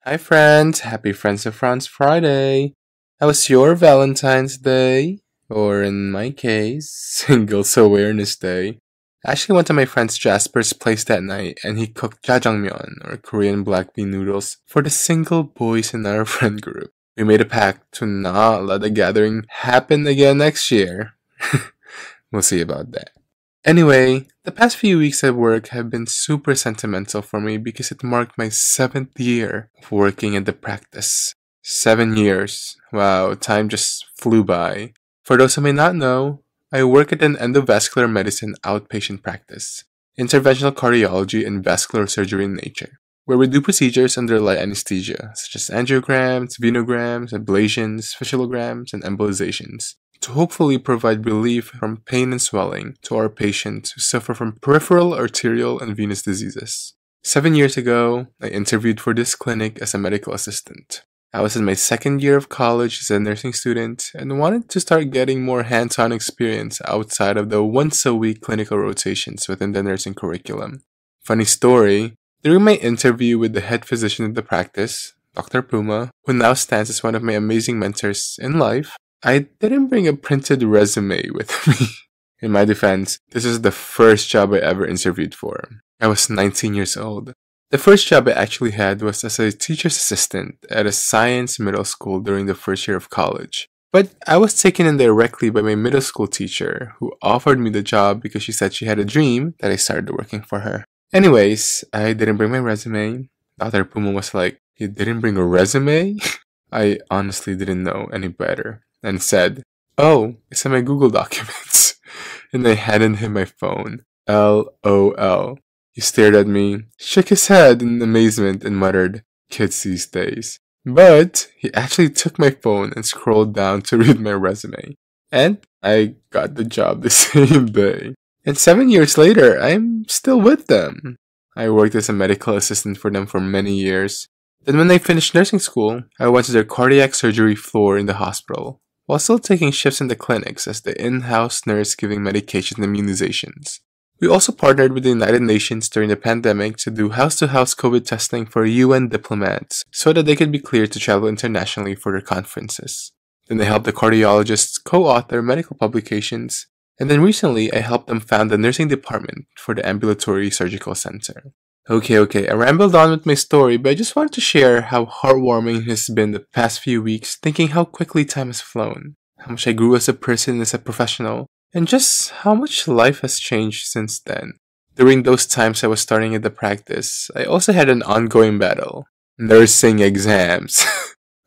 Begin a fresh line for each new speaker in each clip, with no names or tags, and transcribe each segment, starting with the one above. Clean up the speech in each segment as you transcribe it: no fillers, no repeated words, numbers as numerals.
Hi friends, happy Friends of Franz Friday. How was your Valentine's Day? Or in my case, Singles Awareness Day. I actually went to my friend Jasper's place that night and he cooked jjajangmyeon or Korean black bean noodles for the single boys in our friend group. We made a pact to not let the gathering happen again next year. We'll see about that. Anyway, the past few weeks at work have been super sentimental for me because it marked my 7th year of working at the practice. 7 years. Wow, time just flew by. For those who may not know, I work at an endovascular medicine outpatient practice, interventional cardiology and vascular surgery in nature, where we do procedures under light anesthesia, such as angiograms, venograms, ablations, fasciolograms, and embolizations, to hopefully provide relief from pain and swelling to our patients who suffer from peripheral arterial and venous diseases. 7 years ago, I interviewed for this clinic as a medical assistant. I was in my 2nd year of college as a nursing student and wanted to start getting more hands-on experience outside of the once-a-week clinical rotations within the nursing curriculum. Funny story, during my interview with the head physician of the practice, Dr. Puma, who now stands as one of my amazing mentors in life, I didn't bring a printed resume with me. In my defense, this is the first job I ever interviewed for. I was 19 years old. The first job I actually had was as a teacher's assistant at a science middle school during the first year of college. But I was taken in directly by my middle school teacher, who offered me the job because she said she had a dream that I started working for her. Anyways, I didn't bring my resume. Dr. Puma was like, "You didn't bring a resume?" I honestly didn't know any better and said, "Oh, it's in my Google documents." And I handed him my phone. LOL. He stared at me, shook his head in amazement, and muttered, "Kids these days." But he actually took my phone and scrolled down to read my resume. And I got the job the same day. And 7 years later, I'm still with them. I worked as a medical assistant for them for many years. Then when I finished nursing school, I went to their cardiac surgery floor in the hospital, while still taking shifts in the clinics as the in-house nurse giving medications and immunizations. We also partnered with the United Nations during the pandemic to do house-to-house COVID testing for UN diplomats so that they could be cleared to travel internationally for their conferences. Then I helped the cardiologists co-author medical publications, and then recently I helped them found the nursing department for the ambulatory surgical center. Okay, I rambled on with my story, but I just wanted to share how heartwarming it has been the past few weeks, thinking how quickly time has flown, how much I grew as a person and as a professional, and just how much life has changed since then. During those times I was starting at the practice, I also had an ongoing battle. Nursing exams.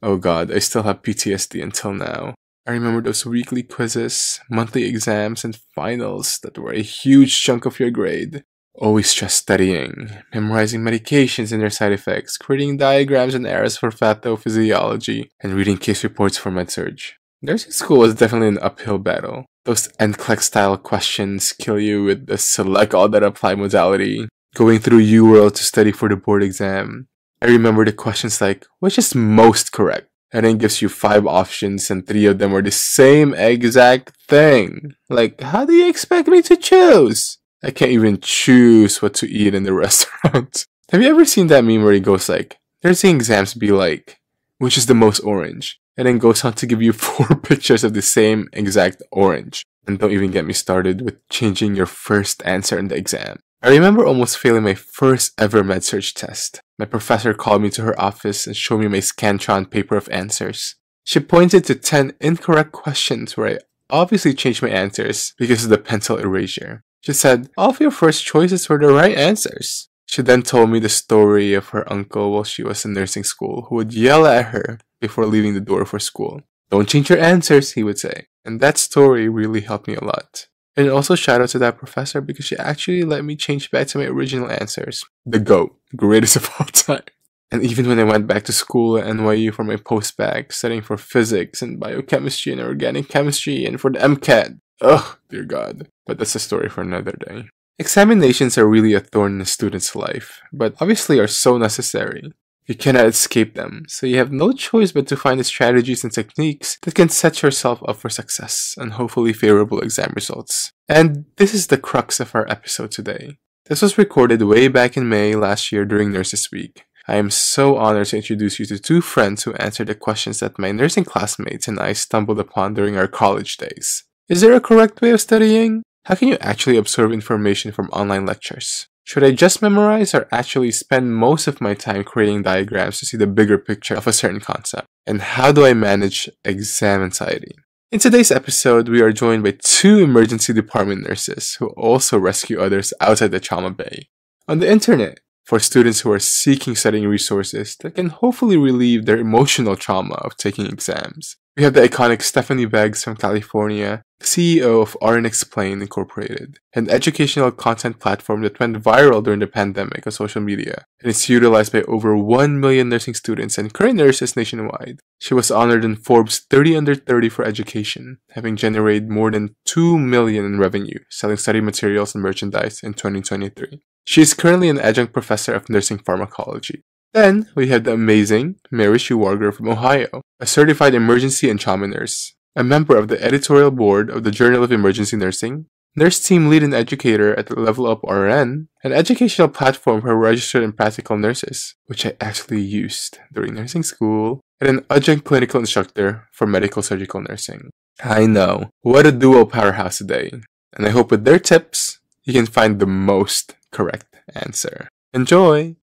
Oh god, I still have PTSD until now. I remember those weekly quizzes, monthly exams, and finals that were a huge chunk of your grade. Always just studying, memorizing medications and their side effects, creating diagrams and errors for pathophysiology, and reading case reports for med-surg. Nursing school was definitely an uphill battle. Those NCLEX style questions kill you with the select all that apply modality, going through UWorld to study for the board exam. I remember the questions like, which is most correct? And then gives you 5 options and 3 of them are the same exact thing. Like, how do you expect me to choose? I can't even choose what to eat in the restaurant. Have you ever seen that meme where it goes like, nursing exams be like, which is the most orange? And then goes on to give you 4 pictures of the same exact orange. And don't even get me started with changing your first answer in the exam. I remember almost failing my first ever med-surg test. My professor called me to her office and showed me my Scantron paper of answers. She pointed to 10 incorrect questions where I obviously changed my answers because of the pencil erasure. She said, all of your first choices were the right answers. She then told me the story of her uncle while she was in nursing school who would yell at her before leaving the door for school. Don't change your answers, he would say. And that story really helped me a lot. And also shout out to that professor because she actually let me change back to my original answers. The GOAT, greatest of all time. And even when I went back to school at NYU for my post-bac, studying for physics and biochemistry and organic chemistry and for the MCAT. Oh, dear God. But that's a story for another day. Examinations are really a thorn in a student's life, but obviously are so necessary. You cannot escape them, so you have no choice but to find the strategies and techniques that can set yourself up for success and hopefully favorable exam results. And this is the crux of our episode today. This was recorded way back in May last year during Nurses Week. I am so honored to introduce you to two friends who answered the questions that my nursing classmates and I stumbled upon during our college days. Is there a correct way of studying? How can you actually absorb information from online lectures? Should I just memorize or actually spend most of my time creating diagrams to see the bigger picture of a certain concept? And how do I manage exam anxiety? In today's episode, we are joined by two emergency department nurses who also rescue others outside the trauma bay. On the internet, for students who are seeking studying resources that can hopefully relieve their emotional trauma of taking exams. We have the iconic Stephanee from California, CEO of RN Explain Incorporated, an educational content platform that went viral during the pandemic on social media, and is utilized by over 1 million nursing students and current nurses nationwide. She was honored in Forbes 30 Under 30 for education, having generated more than $2 million in revenue selling study materials and merchandise in 2023. She is currently an adjunct professor of nursing pharmacology. Then, we have the amazing Meris from Ohio, a certified emergency and trauma nurse, a member of the editorial board of the Journal of Emergency Nursing, nurse team lead and educator at the Level Up RN, an educational platform for registered and practical nurses, which I actually used during nursing school, and an adjunct clinical instructor for medical surgical nursing. I know, what a duo powerhouse today, and I hope with their tips, you can find the most correct answer. Enjoy!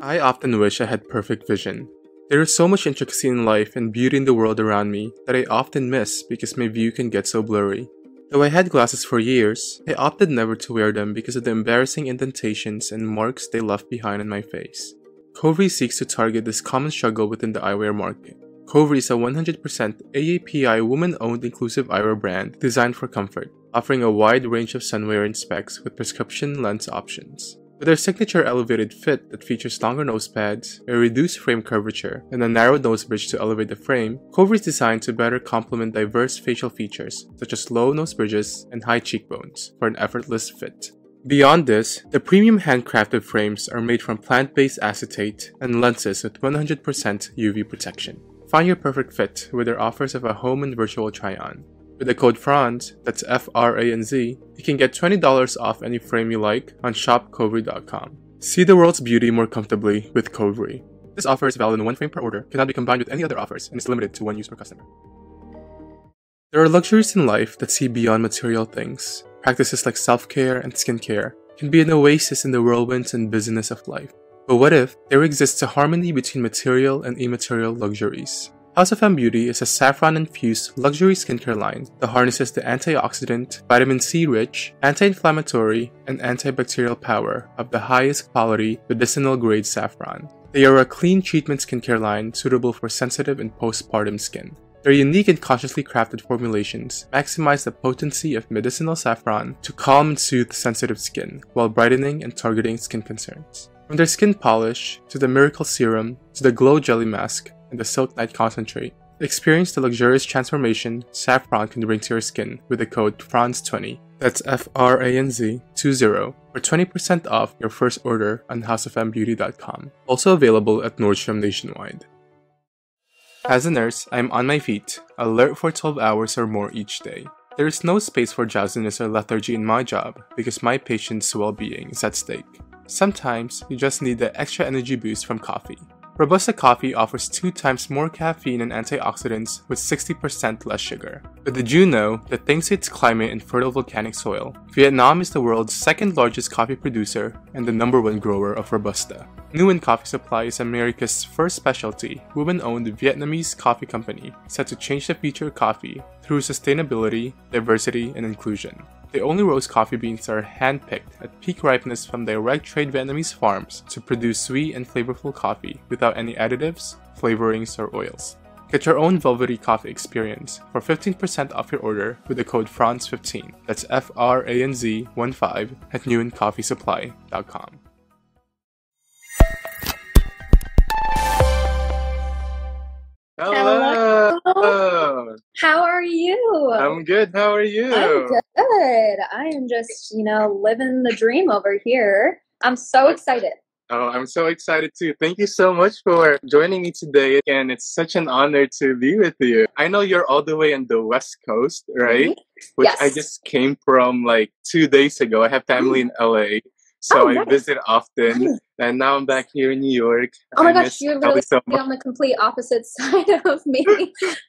I often wish I had perfect vision. There is so much intricacy in life and beauty in the world around me that I often miss because my view can get so blurry. Though I had glasses for years, I opted never to wear them because of the embarrassing indentations and marks they left behind on my face. Covri seeks to target this common struggle within the eyewear market. Covri is a 100% AAPI woman-owned inclusive eyewear brand designed for comfort, offering a wide range of sunwear and specs with prescription lens options. With their signature elevated fit that features longer nose pads, a reduced frame curvature, and a narrow nose bridge to elevate the frame, Covri is designed to better complement diverse facial features such as low nose bridges and high cheekbones for an effortless fit. Beyond this, the premium handcrafted frames are made from plant-based acetate and lenses with 100% UV protection. Find your perfect fit with their offers of a home and virtual try-on. With the code FRANZ, that's F-R-A-N-Z, you can get $20 off any frame you like on shopcovri.com. See the world's beauty more comfortably with Covri. This offer is valid in one frame per order, cannot be combined with any other offers, and is limited to one use per customer. There are luxuries in life that see beyond material things. Practices like self-care and skincare can be an oasis in the whirlwinds and busyness of life. But what if there exists a harmony between material and immaterial luxuries? House of M Beauty is a saffron-infused luxury skincare line that harnesses the antioxidant, vitamin C-rich, anti-inflammatory, and antibacterial power of the highest quality medicinal-grade saffron. They are a clean treatment skincare line suitable for sensitive and postpartum skin. Their unique and consciously crafted formulations maximize the potency of medicinal saffron to calm and soothe sensitive skin while brightening and targeting skin concerns. From their skin polish, to the miracle serum, to the glow jelly mask, and the Silk Night Concentrate. Experience the luxurious transformation saffron can bring to your skin with the code FRANZ20, that's F-R-A-N-Z 20, for 20% off your first order on houseofmbeauty.com. Also available at Nordstrom nationwide. As a nurse, I am on my feet, alert for 12 hours or more each day. There is no space for drowsiness or lethargy in my job because my patients' well-being is at stake. Sometimes, you just need the extra energy boost from coffee. Robusta coffee offers 2 times more caffeine and antioxidants with 60% less sugar. But did you know that thanks to its climate and fertile volcanic soil, Vietnam is the world's second largest coffee producer and the #1 grower of Robusta? Nguyen Coffee Supply is America's first specialty, women-owned Vietnamese coffee company set to change the future of coffee through sustainability, diversity, and inclusion. They only roast coffee beans that are hand-picked at peak ripeness from direct trade Vietnamese farms to produce sweet and flavorful coffee without any additives, flavorings, or oils. Get your own velvety coffee experience for 15% off your order with the code FRANZ15, that's F-R-A-N-Z 15 at nguyencoffeesupply.com.
Hello. How are you?
I'm good. How are you?
I'm good. I am just, living the dream over here. I'm so excited.
Oh, I'm so excited too. Thank you so much for joining me today. Again, it's such an honor to be with you. I know you're all the way on the West Coast, right? Which I
Yes.
just came from like 2 days ago. I have family in LA, so I
nice.
visit often. And now I'm back here in New York.
Oh my
I
gosh,
miss
you're
LA
literally
so much.
on the complete opposite side of me.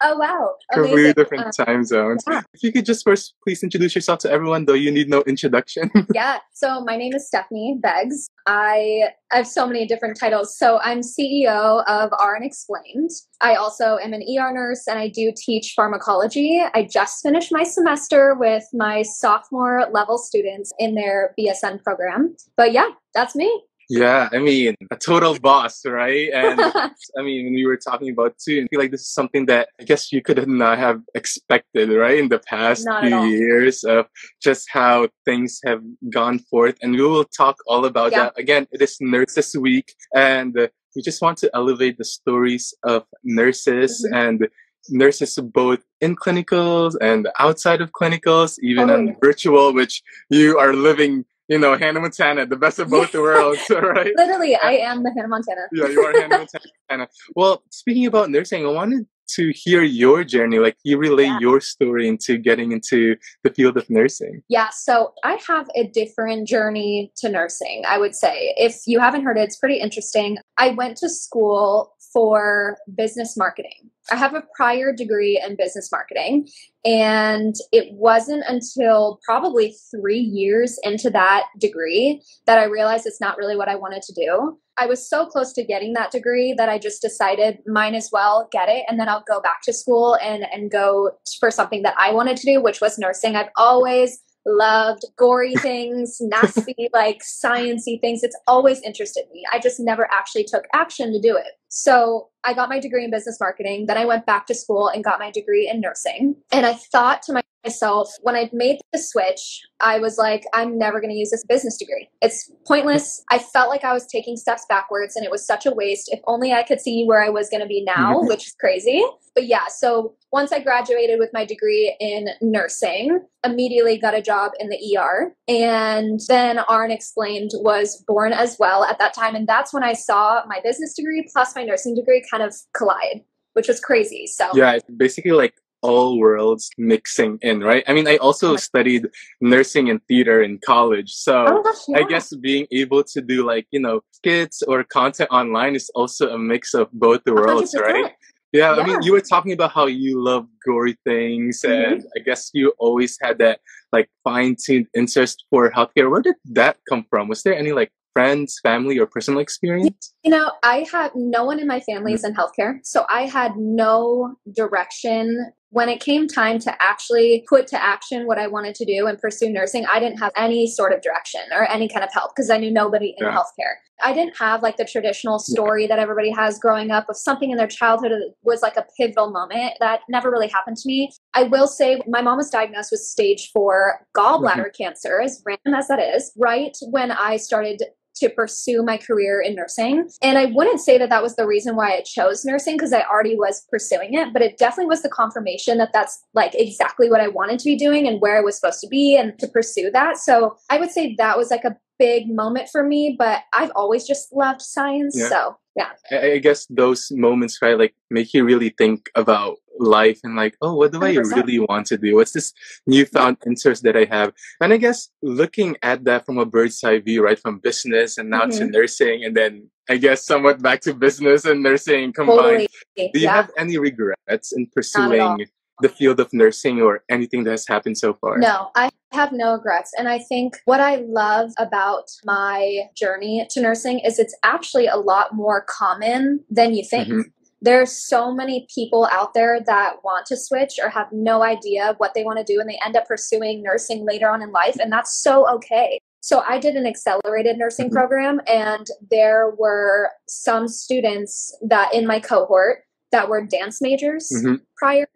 Oh wow,
Completely
amazing.
different time zones.
Yeah.
If you could just first please introduce yourself to everyone, though you need no introduction.
Yeah, so my name is Stephanee Beggs. I have so many different titles. So I'm CEO of RN Explained. I also am an ER nurse and I do teach pharmacology. I just finished my semester with my sophomore level students in their BSN program. But yeah, that's me.
Yeah, I mean, a total boss, right? And I mean, when we were talking about too, I feel like this is something that I guess you could not have expected, right? In the past
Not
few
at all.
years of just how things have gone forth. And we will talk all about that. Again, it is Nurses Week, and we just want to elevate the stories of nurses and nurses both in clinicals and outside of clinicals, even on virtual, which you are living, you know, Hannah Montana, the best of both worlds, right?
Literally, I am the Hannah Montana.
Yeah, you are Hannah Montana. Well, speaking about nursing, I wanted to hear your journey, like you relay your story into getting into the field of nursing.
Yeah, so I have a different journey to nursing, I would say. If you haven't heard it, it's pretty interesting. I went to school for business marketing. I have a prior degree in business marketing, and it wasn't until probably 3 years into that degree that I realized it's not really what I wanted to do. I was so close to getting that degree that I just decided might as well get it, and then I'll go back to school and go for something that I wanted to do, which was nursing. I've always loved gory things, nasty, like sciencey things. It's always interested me. I just never actually took action to do it. So I got my degree in business marketing. Then I went back to school and got my degree in nursing. And I thought to myself, when I made the switch, I was like, I'm never going to use this business degree. It's pointless. I felt like I was taking steps backwards and it was such a waste. If only I could see where I was going to be now, which is crazy. But yeah, so once I graduated with my degree in nursing, immediately got a job in the ER. And then RN Explained was born as well at that time. And that's when I saw my business degree plus my nursing degree kind of collide, which was crazy. So
yeah, it's basically like all worlds mixing in, right? I mean, I also studied nursing and theater in college. So I guess being able to do like, you know, skits or content online is also a mix of both the worlds,
100%.
right? Yeah, I mean, you were talking about how you love gory things, and I guess you always had that like fine-tuned interest for healthcare. Where did that come from? Was there any like friends, family, or personal experience?
You know, I had no one in my family is in healthcare, so I had no direction. When it came time to actually put to action what I wanted to do and pursue nursing, I didn't have any sort of direction or any kind of help because I knew nobody in healthcare. I didn't have like the traditional story that everybody has growing up of something in their childhood that was like a pivotal moment. That never really happened to me. I will say my mom was diagnosed with stage 4 gallbladder cancer, as random as that is, right when I started to pursue my career in nursing. And I wouldn't say that that was the reason why I chose nursing because I already was pursuing it, but it definitely was the confirmation that that's like exactly what I wanted to be doing and where I was supposed to be and to pursue that. So I would say that was like a big moment for me, but I've always just loved science. So yeah.
I guess those moments, right, like make you really think about life and like, oh, what do 100%. I really want to do? What's this newfound interest that I have? And I guess looking at that from a bird's eye view, right, from business and now to nursing, and then I guess somewhat back to business and nursing combined. Do you have any regrets in pursuing the field of nursing or anything that has happened so far?
No, I have no regrets. And I think what I love about my journey to nursing is it's actually a lot more common than you think. There's so many people out there that want to switch or have no idea what they want to do, and they end up pursuing nursing later on in life, and that's so okay. So I did an accelerated nursing program, and there were some students that in my cohort that were dance majors prior.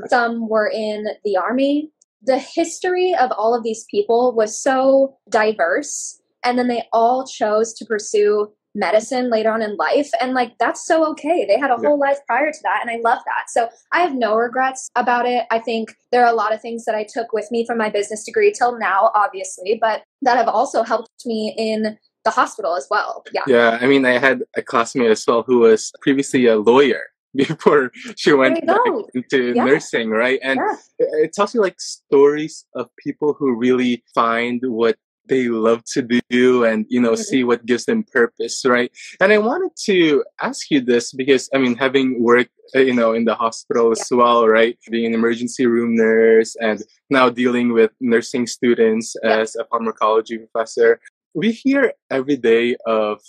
Some were in the Army. The history of all of these people was so diverse, and then they all chose to pursue medicine later on in life, and like that's so okay. They had a whole life prior to that, and I love that. So I have no regrets about it. I think there are a lot of things that I took with me from my business degree till now, obviously, but that have also helped me in the hospital as well. Yeah.
Yeah, I mean, I had a classmate as well who was previously a lawyer before she went back into nursing, right? And it's also like stories of people who really find what they love to do and, you know, see what gives them purpose, right? And I wanted to ask you this because, I mean, having worked, you know, in the hospital as well, right? Being an emergency room nurse and now dealing with nursing students as a pharmacology professor, we hear every day of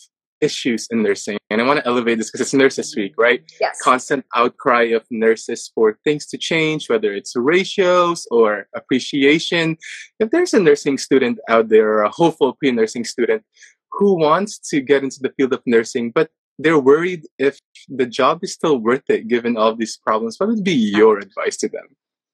issues in nursing. And I want to elevate this because it's Nurses Week, right?
Yes.
Constant outcry of nurses for things to change, whether it's ratios or appreciation. If there's a nursing student out there or a hopeful pre-nursing student who wants to get into the field of nursing, but they're worried if the job is still worth it given all these problems, what would be your advice to them?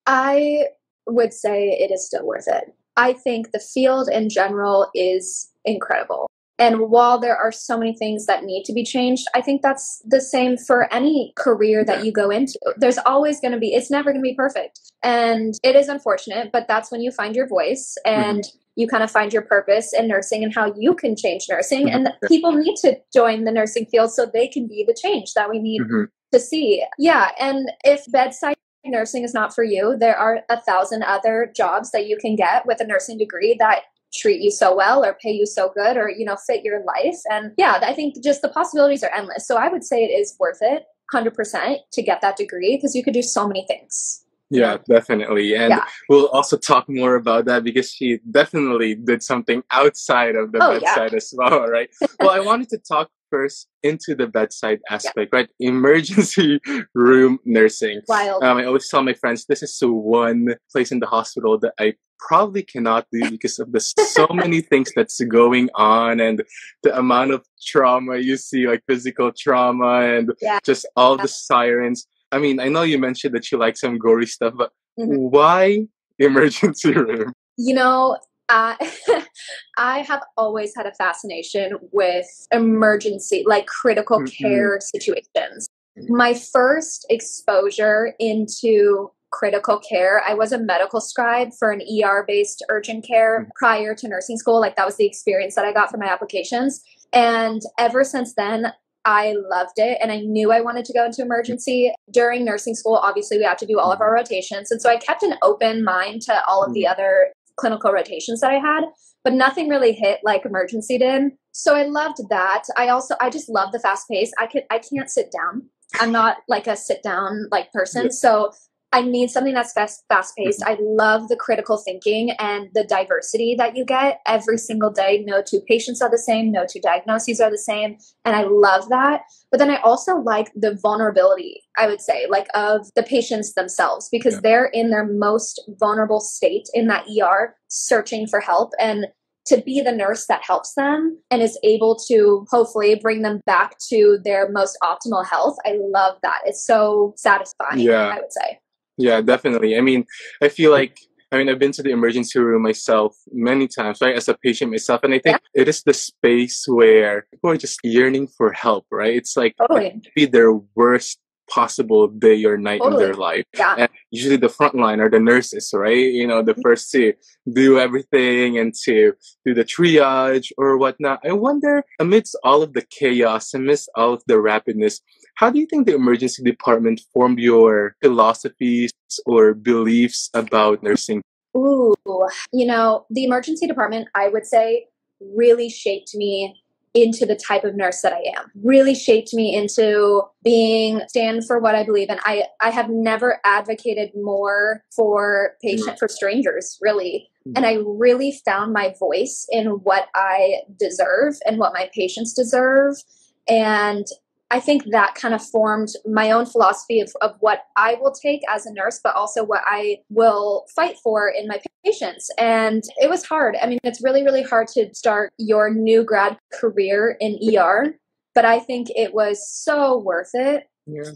I would say it is still worth it. I think the field in general is incredible. And while there are so many things that need to be changed, I think that's the same for any career that you go into. There's always going to be, it's never going to be perfect. And it is unfortunate, but that's when you find your voice and you kind of find your purpose in nursing and how you can change nursing. And people need to join the nursing field so they can be the change that we need to see. Yeah. And if bedside nursing is not for you, there are 1,000 other jobs that you can get with a nursing degree that treat you so well or pay you so good or, you know, fit your life. And yeah, I think just the possibilities are endless. So I would say it is worth it 100% to get that degree because you could do so many things.
Yeah, definitely. And we'll also talk more about that because she definitely did something outside of the bedside as well, right? Well, I wanted to talk first into the bedside aspect, right? Emergency room nursing.
Wild.
I always tell my friends, this is the one place in the hospital that I probably cannot do because of the so many things that's going on and the amount of trauma you see, like physical trauma and just all the sirens. I mean, I know you mentioned that you like some gory stuff, but why emergency room?
You know, I have always had a fascination with emergency, like critical care situations. My first exposure into critical care, I was a medical scribe for an ER-based urgent care prior to nursing school. Like that was the experience that I got from my applications. And ever since then, I loved it. And I knew I wanted to go into emergency. During nursing school, obviously, we have to do all of our rotations. And so I kept an open mind to all of the other clinical rotations that I had, but nothing really hit like emergency did. So I loved that. I just love the fast pace. I can't sit down. I'm not like a sit down like person. So I need something that's fast paced. I love the critical thinking and the diversity that you get every single day. No two patients are the same. No two diagnoses are the same. And I love that. But then I also like the vulnerability, I would say, like of the patients themselves, because they're in their most vulnerable state in that ER searching for help. And to be the nurse that helps them and is able to hopefully bring them back to their most optimal health. I love that. It's so satisfying, I would say.
Yeah, definitely. I mean, I feel like, I've been to the emergency room myself many times, right, as a patient myself. And I think it is the space where people are just yearning for help, right? It's like it could be their worst possible day or night in their life. And usually the front line are the nurses, right? You know, the first to do everything and to do the triage or whatnot. I wonder, amidst all of the chaos, amidst all of the rapidness, how do you think the emergency department formed your philosophies or beliefs about nursing?
Ooh, you know, the emergency department, I would say, really shaped me into the type of nurse that I am. Really shaped me into stand for what I believe in. I have never advocated more for for strangers, really. And I really found my voice in what I deserve and what my patients deserve. And I think that kind of formed my own philosophy of what I will take as a nurse, but also what I will fight for in my patients. And it was hard. I mean, it's really, really hard to start your new grad career in ER, but I think it was so worth it.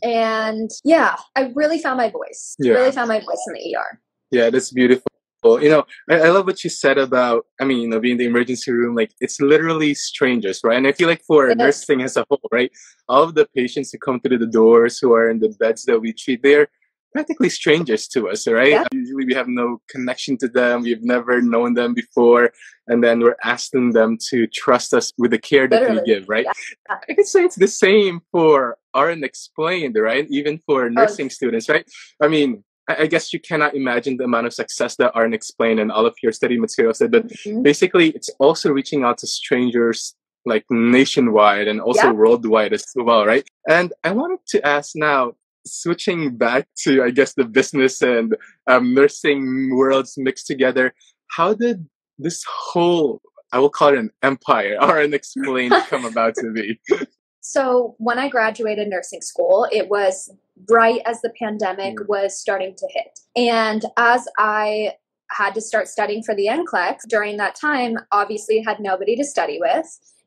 And I really found my voice. Really found my voice in the ER.
Yeah, that's beautiful. You know, I love what you said about, being in the emergency room, like it's literally strangers, right? And I feel like for nursing as a whole, right? All of the patients who come through the doors, who are in the beds that we treat, they're practically strangers to us, right?
Yeah.
Usually we have no connection to them. We've never known them before. And then we're asking them to trust us with the care that we
Literally.
give, right?
Yeah.
I could say it's the same for RN Explained, right? Even for nursing students, right? I mean, I guess you cannot imagine the amount of success that RN Explained and all of your study materials did. But basically, it's also reaching out to strangers like nationwide and also worldwide as well, right? And I wanted to ask now, switching back to, I guess, the business and nursing worlds mixed together, how did this whole, I will call it an empire, or an explained, come about to be?
So when I graduated nursing school, it was right as the pandemic was starting to hit. And as I had to start studying for the NCLEX during that time, obviously had nobody to study with.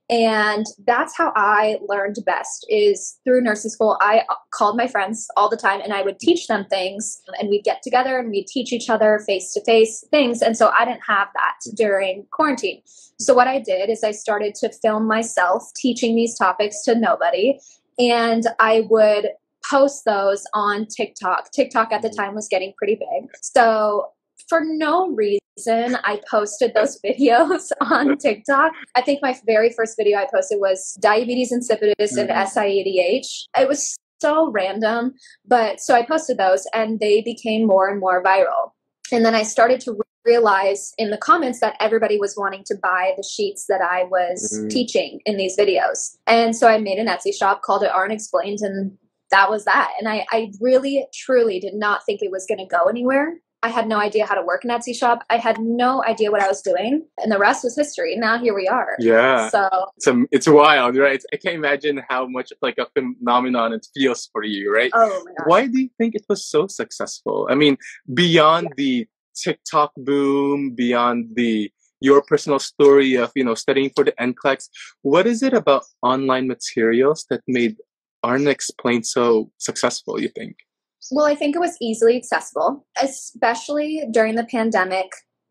And that's how I learned best, is through nursing school. I called my friends all the time and I would teach them things, and we'd get together and we'd teach each other face-to-face things. And so I didn't have that during quarantine. So what I did is I started to film myself teaching these topics to nobody, and I would post those on TikTok. TikTok at the time was getting pretty big. So for no reason, I posted those videos on TikTok. I think my very first video I posted was diabetes insipidus and SIADH. It was so random, but so I posted those and they became more and more viral. And then I started to realize in the comments that everybody was wanting to buy the sheets that I was teaching in these videos. And so I made an Etsy shop, called it RN Explained, and that was that. And I really, truly did not think it was going to go anywhere. I had no idea how to work an Etsy shop. I had no idea what I was doing. And the rest was history. Now here we are.
Yeah.
So
it's wild, right? I can't imagine how much of like a phenomenon it feels for you, right?
Oh my gosh.
Why do you think it was so successful? I mean, beyond the TikTok boom, beyond your personal story of, studying for the NCLEX, what is it about online materials that made RN Explained so successful, you think?
Well, I think it was easily accessible, especially during the pandemic.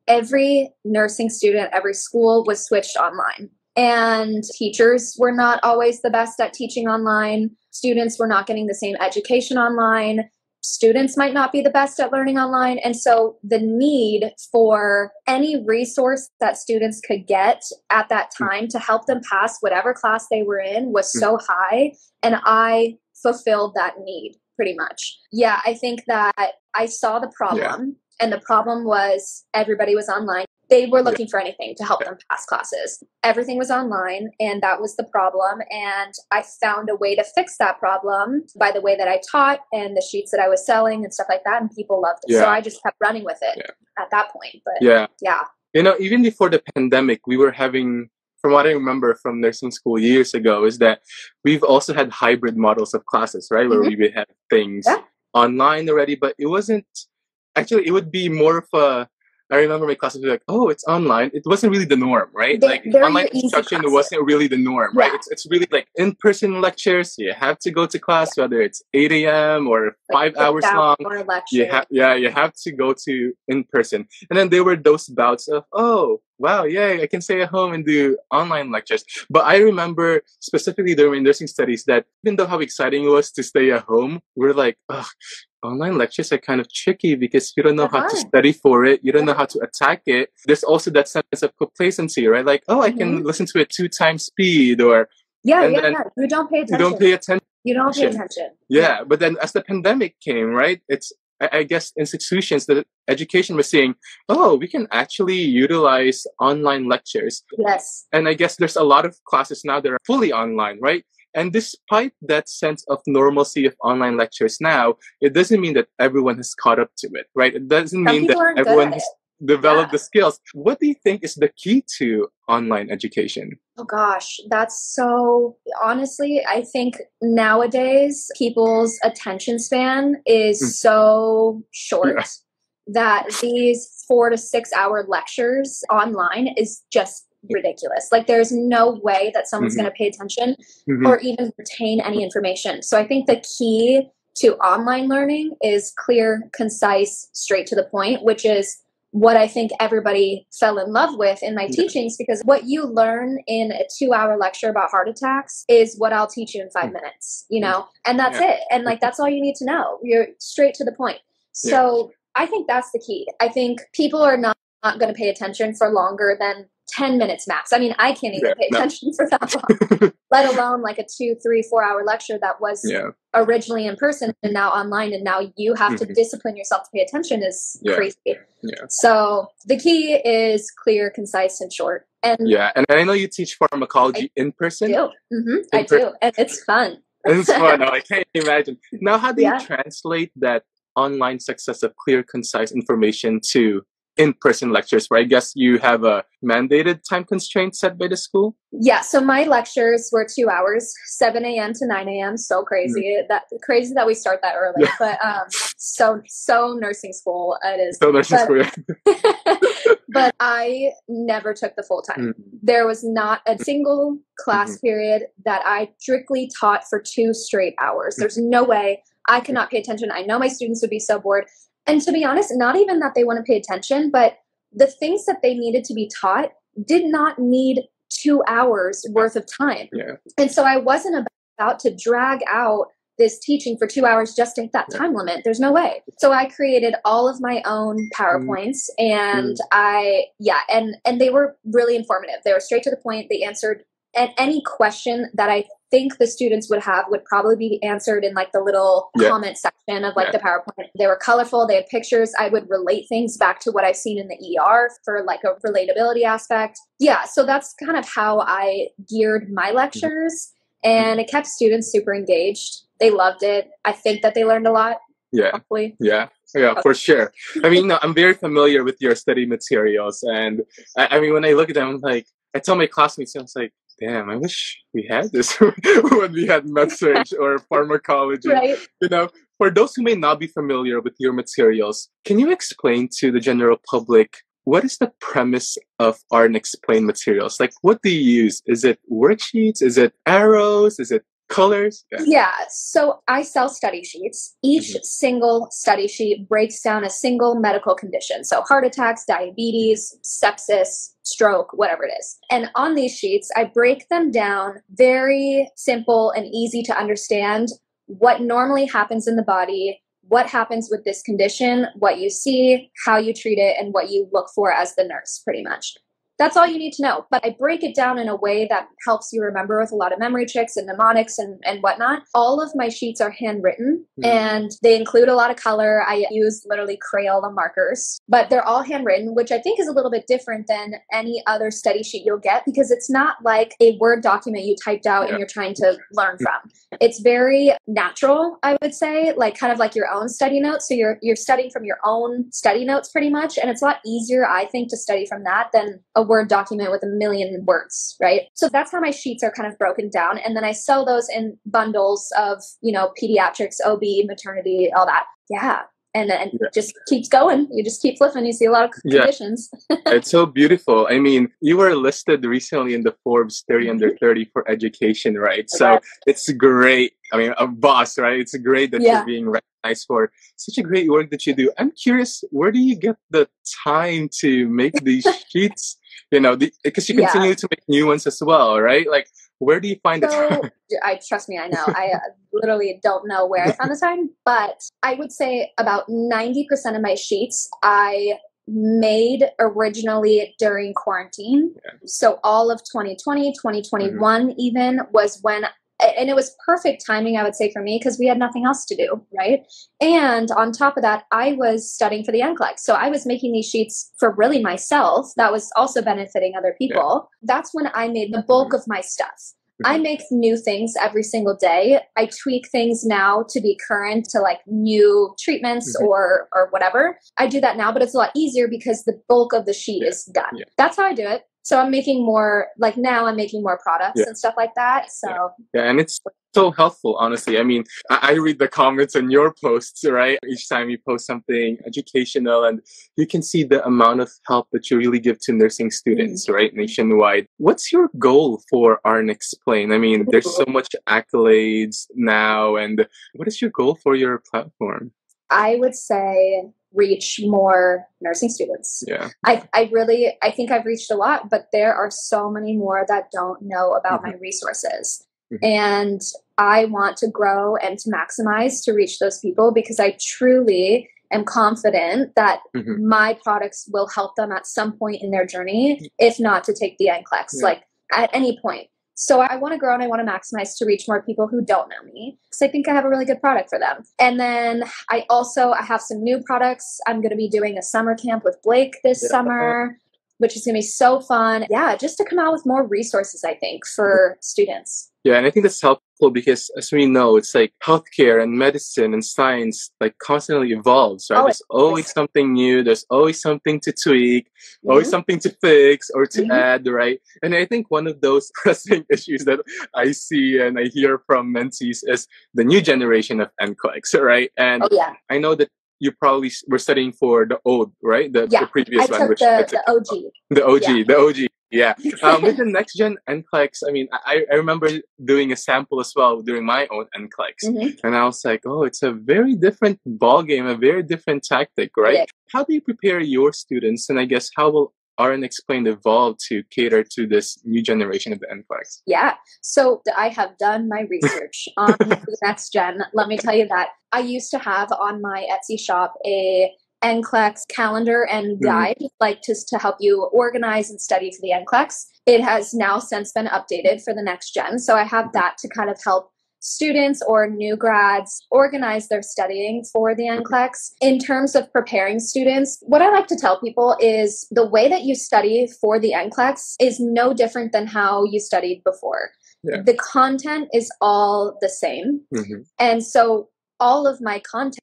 Every nursing student, every school was switched online. And teachers were not always the best at teaching online. Students were not getting the same education online. Students might not be the best at learning online. And so the need for any resource that students could get at that time to help them pass whatever class they were in was so high. And I fulfilled that need. Pretty much. Yeah, I think that I saw the problem, and the problem was everybody was online. They were looking for anything to help them pass classes. Everything was online, and that was the problem. And I found a way to fix that problem by the way that I taught and the sheets that I was selling and stuff like that, and people loved it. So I just kept running with it at that point. But yeah.
Even before the pandemic, we were having, from what I remember from nursing school years ago, is that we've also had hybrid models of classes, right? Where we would have things online already, but it wasn't, actually, it would be more of a, I remember my classes would be like, oh, it's online. It wasn't really the norm, right? Like online instruction wasn't really the norm, right? It's really like in-person lectures. You have to go to class, whether it's 8 a.m. or 5 hours long. You have to go to in-person. And then there were those bouts of, oh, wow, yay, I can stay at home and do online lectures. But I remember specifically during nursing studies that even though how exciting it was to stay at home, we're like, ugh, online lectures are kind of tricky because you don't know how to study for it. You don't know how to attack it. There's also that sense of complacency, right? Like, oh, I can listen to it 2 times speed, or
you don't pay attention. You don't pay attention.
Yeah, but then as the pandemic came, right, it's, I guess institutions, the education was saying, oh, we can actually utilize online lectures.
Yes.
And I guess there's a lot of classes now that are fully online, right? And despite that sense of normalcy of online lectures now, it doesn't mean that everyone has caught up to it, right? It doesn't mean that everyone has developed the skills. What do you think is the key to online education?
Oh gosh, that's so, honestly, I think nowadays people's attention span is so short that these 4 to 6 hour lectures online is just ridiculous. Like there's no way that someone's going to pay attention or even retain any information. So I think the key to online learning is clear, concise, straight to the point, which is what I think everybody fell in love with in my teachings, because what you learn in a 2-hour lecture about heart attacks is what I'll teach you in 5 minutes, you know, and that's it. And like, that's all you need to know. You're straight to the point. So I think that's the key. I think people are not going to pay attention for longer than 10 minutes max. I mean, I can't even pay attention for that long, let alone like a 2, 3, 4-hour lecture that was originally in person and now online. And now you have to discipline yourself to pay attention is crazy. So the key is clear, concise, and short. And
and I know you teach pharmacology in person.
I do. And it's fun.
It's fun. I can't imagine. Now, how do you translate that online success of clear, concise information to in-person lectures, where I guess you have a mandated time constraint set by the school?
Yeah, so my lectures were 2 hours, 7 a.m. to 9 a.m. So crazy. Crazy that we start that early. But so nursing school it is.
So nursing school,
But I never took the full time. There was not a single class period that I strictly taught for 2 straight hours. There's no way. I could not pay attention. I know my students would be so bored. And to be honest, not even that they want to pay attention, but the things that they needed to be taught did not need 2 hours worth of time. And so I wasn't about to drag out this teaching for 2 hours just to hit that time limit. There's no way. So I created all of my own PowerPoints and and they were really informative. They were straight to the point. They answered any question that I think the students would have would probably be answered in like the little comment section of like the PowerPoint. They were colorful. They had pictures. I would relate things back to what I've seen in the ER for like a relatability aspect. Yeah. So that's kind of how I geared my lectures, and it kept students super engaged. They loved it. I think that they learned a lot. Hopefully.
Yeah, for sure. I mean, I'm very familiar with your study materials, and I mean, when I look at them, I'm like, I tell my classmates, I was like, damn, I wish we had this when we had med-surg or pharmacology. You know, for those who may not be familiar with your materials, can you explain to the general public what is the premise of Art and Explain materials? Like, what do you use? Is it worksheets? Is it arrows? Is it colors?
So I sell study sheets. Each single study sheet breaks down a single medical condition. So heart attacks, diabetes, sepsis, stroke, whatever it is. And on these sheets, I break them down very simple and easy to understand what normally happens in the body, what happens with this condition, what you see, how you treat it, and what you look for as the nurse, pretty much. That's all you need to know. But I break it down in a way that helps you remember with a lot of memory tricks and mnemonics and whatnot. All of my sheets are handwritten and they include a lot of color. I use literally Crayola markers, but they're all handwritten, which I think is a little bit different than any other study sheet you'll get, because it's not like a Word document you typed out and you're trying to learn from. It's very natural, I would say, like kind of like your own study notes. So you're studying from your own study notes pretty much. And it's a lot easier, I think, to study from that than a Word document with 1 million words, right? So that's how my sheets are kind of broken down. And then I sell those in bundles of, you know, pediatrics, OB, maternity, all that. Yeah. And then it just keeps going. You just keep flipping. You see a lot of conditions.
It's so beautiful. I mean, you were listed recently in the Forbes 30 under 30 for education, right? So it's great. I mean, a boss, right? It's great that you're being recognized for such a great work that you do. I'm curious, where do you get the time to make these sheets? You know, because you continue to make new ones as well, right? Like, where do you find the time?
Trust me, I know. I literally don't know where I found the time, but I would say about 90% of my sheets I made originally during quarantine. So all of 2020, 2021 even was when, and it was perfect timing, I would say, for me, because we had nothing else to do, right? And on top of that, I was studying for the NCLEX. So I was making these sheets for really myself. That was also benefiting other people. That's when I made the bulk of my stuff. I make new things every single day. I tweak things now to be current to like new treatments or whatever. I do that now, but it's a lot easier because the bulk of the sheet is done. That's how I do it. So I'm making more, like now I'm making more products and stuff like that. So
and it's so helpful, honestly. I mean, I read the comments on your posts, right? Each time you post something educational, and you can see the amount of help that you really give to nursing students, right? Nationwide. What's your goal for Art and Explain? I mean, there's so much accolades now, and what is your goal for your platform?
I would say reach more nursing students.
Yeah.
I think I've reached a lot, but there are so many more that don't know about my resources. And I want to grow and to maximize to reach those people, because I truly am confident that my products will help them at some point in their journey, if not to take the NCLEX, like at any point. So I want to grow and I want to maximize to reach more people who don't know me, because I think I have a really good product for them. And then I have some new products. I'm going to be doing a summer camp with Blake this summer, which is going to be so fun. Yeah, just to come out with more resources, I think, for students.
Yeah, and I think that's helpful because, as we know, it's like healthcare and medicine and science like constantly evolves, right? There's always something new. There's always something to tweak, always something to fix or to add, right? And I think one of those pressing issues that I see and I hear from mentees is the new generation of NCLEX, right? And I know that you probably were studying for the old, right? The previous one, which
the OG.
The OG. Yeah. With the next gen NCLEX, I mean, I remember doing a sample as well during my own NCLEX. And I was like, oh, it's a very different ball game, a very different tactic, right? Yeah. How do you prepare your students? And I guess how will RN Explained evolve to cater to this new generation of the NCLEX?
Yeah. So I have done my research on the next gen. Let me tell you that. I used to have on my Etsy shop a NCLEX calendar and guide, like just to help you organize and study for the NCLEX. It has now since been updated for the next gen. So I have that to kind of help students or new grads organize their studying for the NCLEX. In terms of preparing students, what I like to tell people is the way that you study for the NCLEX is no different than how you studied before. Yeah. The content is all the same. And so all of my content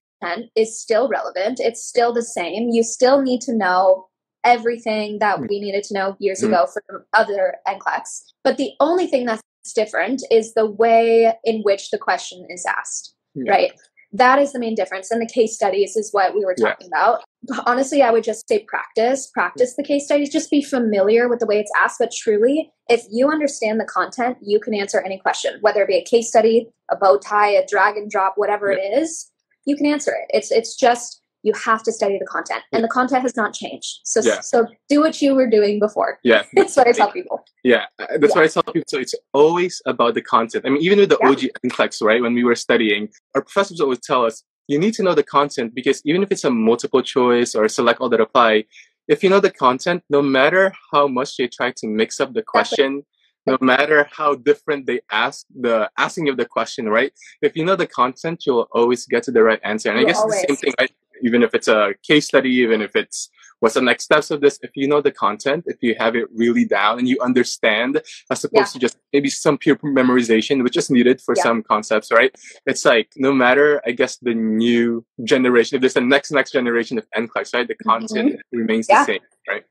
is still relevant. It's still the same. You still need to know everything that we needed to know years ago for other NCLEX. But the only thing that's different is the way in which the question is asked, right? That is the main difference. And the case studies is what we were talking about. Honestly, I would just say practice the case studies, just be familiar with the way it's asked. But truly, if you understand the content, you can answer any question, whether it be a case study, a bow tie, a drag and drop, whatever it is, you can answer it. It's just, you have to study the content, and the content has not changed. So do what you were doing before. Yeah. That's what I tell people.
Yeah. That's what I tell people. So it's always about the content. I mean, even with the OG NCLEX, right? When we were studying, our professors always tell us, you need to know the content, because even if it's a multiple choice or select all that apply, if you know the content, no matter how much they try to mix up the question, no matter how different they ask the asking of the question, right? If you know the content, you'll always get to the right answer. And I guess it's the same thing, right? Even if it's a case study, even if it's what's the next steps of this, if you know the content, if you have it really down and you understand, as opposed to just maybe some pure memorization, which is needed for some concepts, right? It's like, no matter, I guess, the new generation, if there's the next generation of NCLEX, right? The content remains the same, right?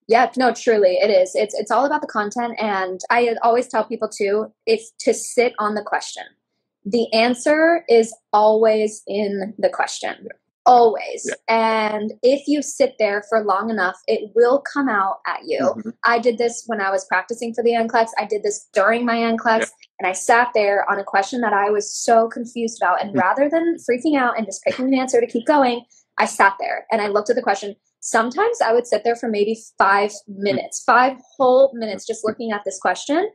Yeah, no, truly it is. It's all about the content. And I always tell people too, is to sit on the question. The answer is always in the question. Always. And if you sit there for long enough, it will come out at you. I did this when I was practicing for the NCLEX. I did this during my NCLEX. And I sat there on a question that I was so confused about. And rather than freaking out and just picking an answer to keep going, I sat there and I looked at the question. Sometimes I would sit there for maybe 5 minutes, 5 whole minutes, just looking at this question.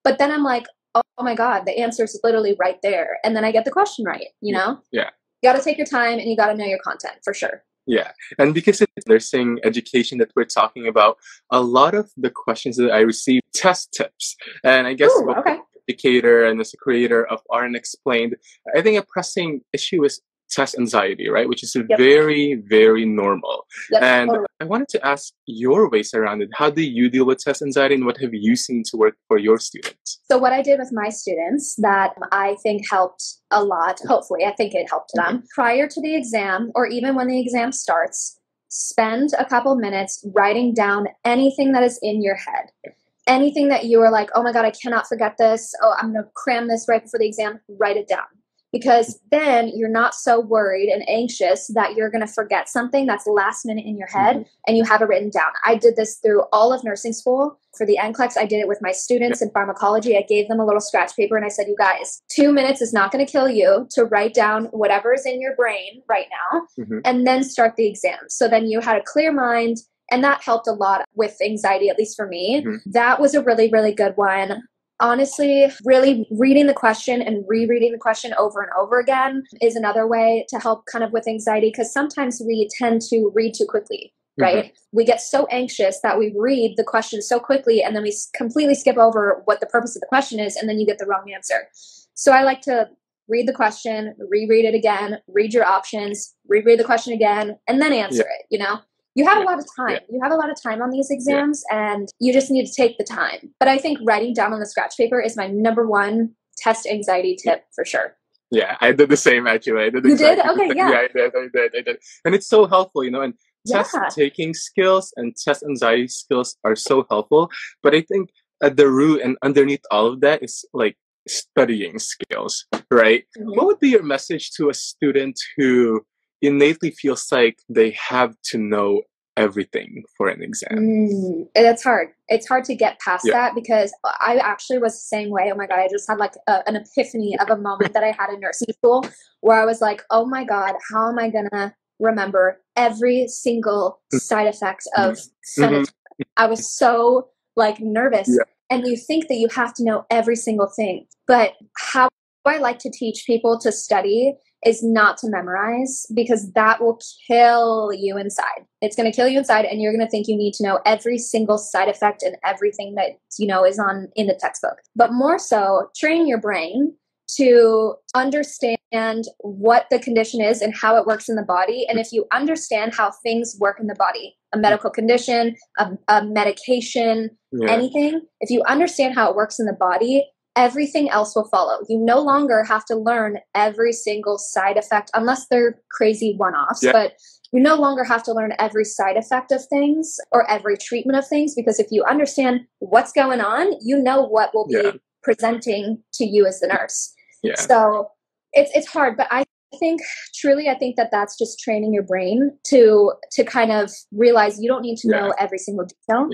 But then I'm like, oh my God, the answer is literally right there. And then I get the question right, you know? Yeah. You got to take your time and you got to know your content for sure.
Yeah. And because it's nursing education that we're talking about, a lot of the questions that I receive test tips. And I guess as an educator and as a creator of RN Explained, I think a pressing issue is test anxiety, right? Which is very, very normal. And I wanted to ask your ways around it. How do you deal with test anxiety, and what have you seen to work for your students?
So what I did with my students that I think helped a lot, hopefully, I think it helped them, prior to the exam, or even when the exam starts, spend a couple minutes writing down anything that is in your head. Anything that you are like, oh my God, I cannot forget this. Oh, I'm going to cram this right before the exam. Write it down. because then you're not so worried and anxious that you're going to forget something that's last minute in your head and you have it written down. I did this through all of nursing school. For the NCLEX, I did it with my students in pharmacology. I gave them a little scratch paper and I said, you guys, 2 minutes is not going to kill you to write down whatever is in your brain right now and then start the exam. So then you had a clear mind, and that helped a lot with anxiety, at least for me. That was a really, really good one. Honestly, really reading the question and rereading the question over and over again is another way to help kind of with anxiety, because sometimes we tend to read too quickly, right? We get so anxious that we read the question so quickly and then we completely skip over what the purpose of the question is, and then you get the wrong answer. So I like to read the question, reread it again, read your options, reread the question again, and then answer it, you know? You have a lot of time. You have a lot of time on these exams and you just need to take the time. But I think writing down on the scratch paper is my number one test anxiety tip for sure.
Yeah, I did the same actually. I did
You did? Okay, yeah.
Yeah, I did. And it's so helpful, you know, and test taking skills and test anxiety skills are so helpful. But I think at the root and underneath all of that is like studying skills, right? What would be your message to a student who innately feels like they have to know everything for an exam?
That's hard. It's hard to get past that, because I actually was the same way. Oh my God, I just had like an epiphany of a moment that I had in nursing school where I was like, oh my God, how am I gonna remember every single side effect of phenytoin? I was so like nervous. And you think that you have to know every single thing. But how I like to teach people to study is not to memorize, because that will kill you inside. It's going to kill you inside, and you're going to think you need to know every single side effect and everything that, you know, is in the textbook. But more so, train your brain to understand what the condition is and how it works in the body. And if you understand how things work in the body, a medical condition, a medication, anything, if you understand how it works in the body, everything else will follow. You no longer have to learn every single side effect, unless they're crazy one-offs, but you no longer have to learn every side effect of things or every treatment of things, because if you understand what's going on, you know what will be presenting to you as the nurse. So it's hard, but I think that that's just training your brain to kind of realize you don't need to know every single detail.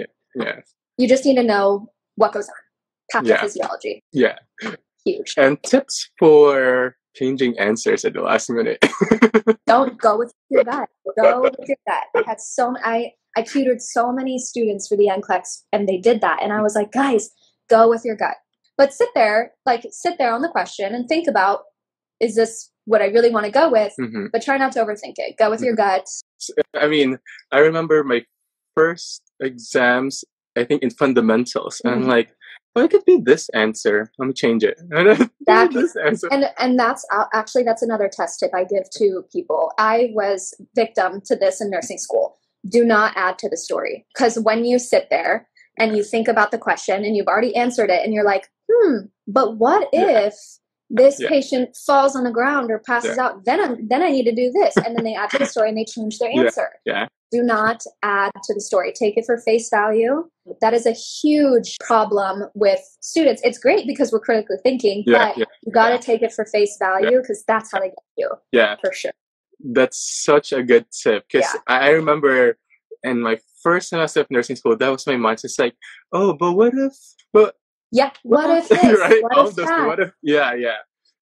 You just need to know what goes on. Pathophysiology. Huge.
And tips for changing answers at the last minute.
Don't go with your gut. Go with your gut. I tutored so many students for the NCLEX, and they did that. And I was like, guys, go with your gut. But sit there on the question and think about, is this what I really want to go with? But try not to overthink it. Go with your gut.
I mean, I remember my first exams, I think in fundamentals. And I'm like, well, it could be this answer. Let me change it. This answer.
And that's another test tip I give to people. I was victim to this in nursing school. Do not add to the story. Because when you sit there and you think about the question and you've already answered it and you're like, but what if this patient falls on the ground or passes out? Then I need to do this. And then they add to the story and they change their answer. Do not add to the story. Take it for face value. That is a huge problem with students. It's great because we're critically thinking, but you got to take it for face value, because that's how they get you. For sure.
That's such a good tip, because I remember in my first semester of nursing school, that was my mindset. It's like, oh, but what if? But
what if this?
Right?
What if that?
What if?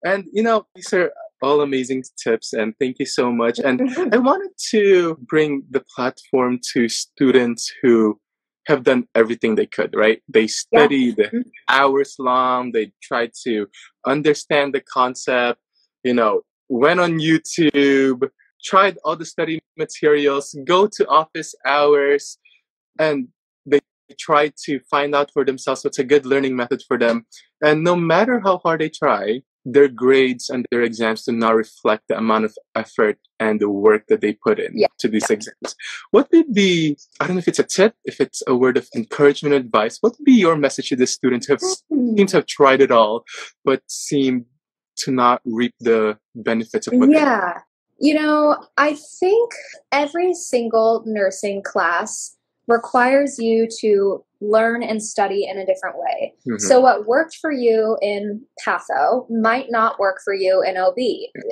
And you know, these are all amazing tips, and thank you so much. And I wanted to bring the platform to students who have done everything they could, right? They studied hours long. They tried to understand the concept, you know, went on YouTube, tried all the study materials, go to office hours, and they try to find out for themselves what's a good learning method for them. And no matter how hard they try, their grades and their exams do not reflect the amount of effort and the work that they put in to these exams. What would be, I don't know if it's a tip, if it's a word of encouragement or advice, what would be your message to the students who seem to have tried it all, but seem to not reap the benefits of what they did?
You know, I think every single nursing class requires you to learn and study in a different way. So what worked for you in patho might not work for you in OB.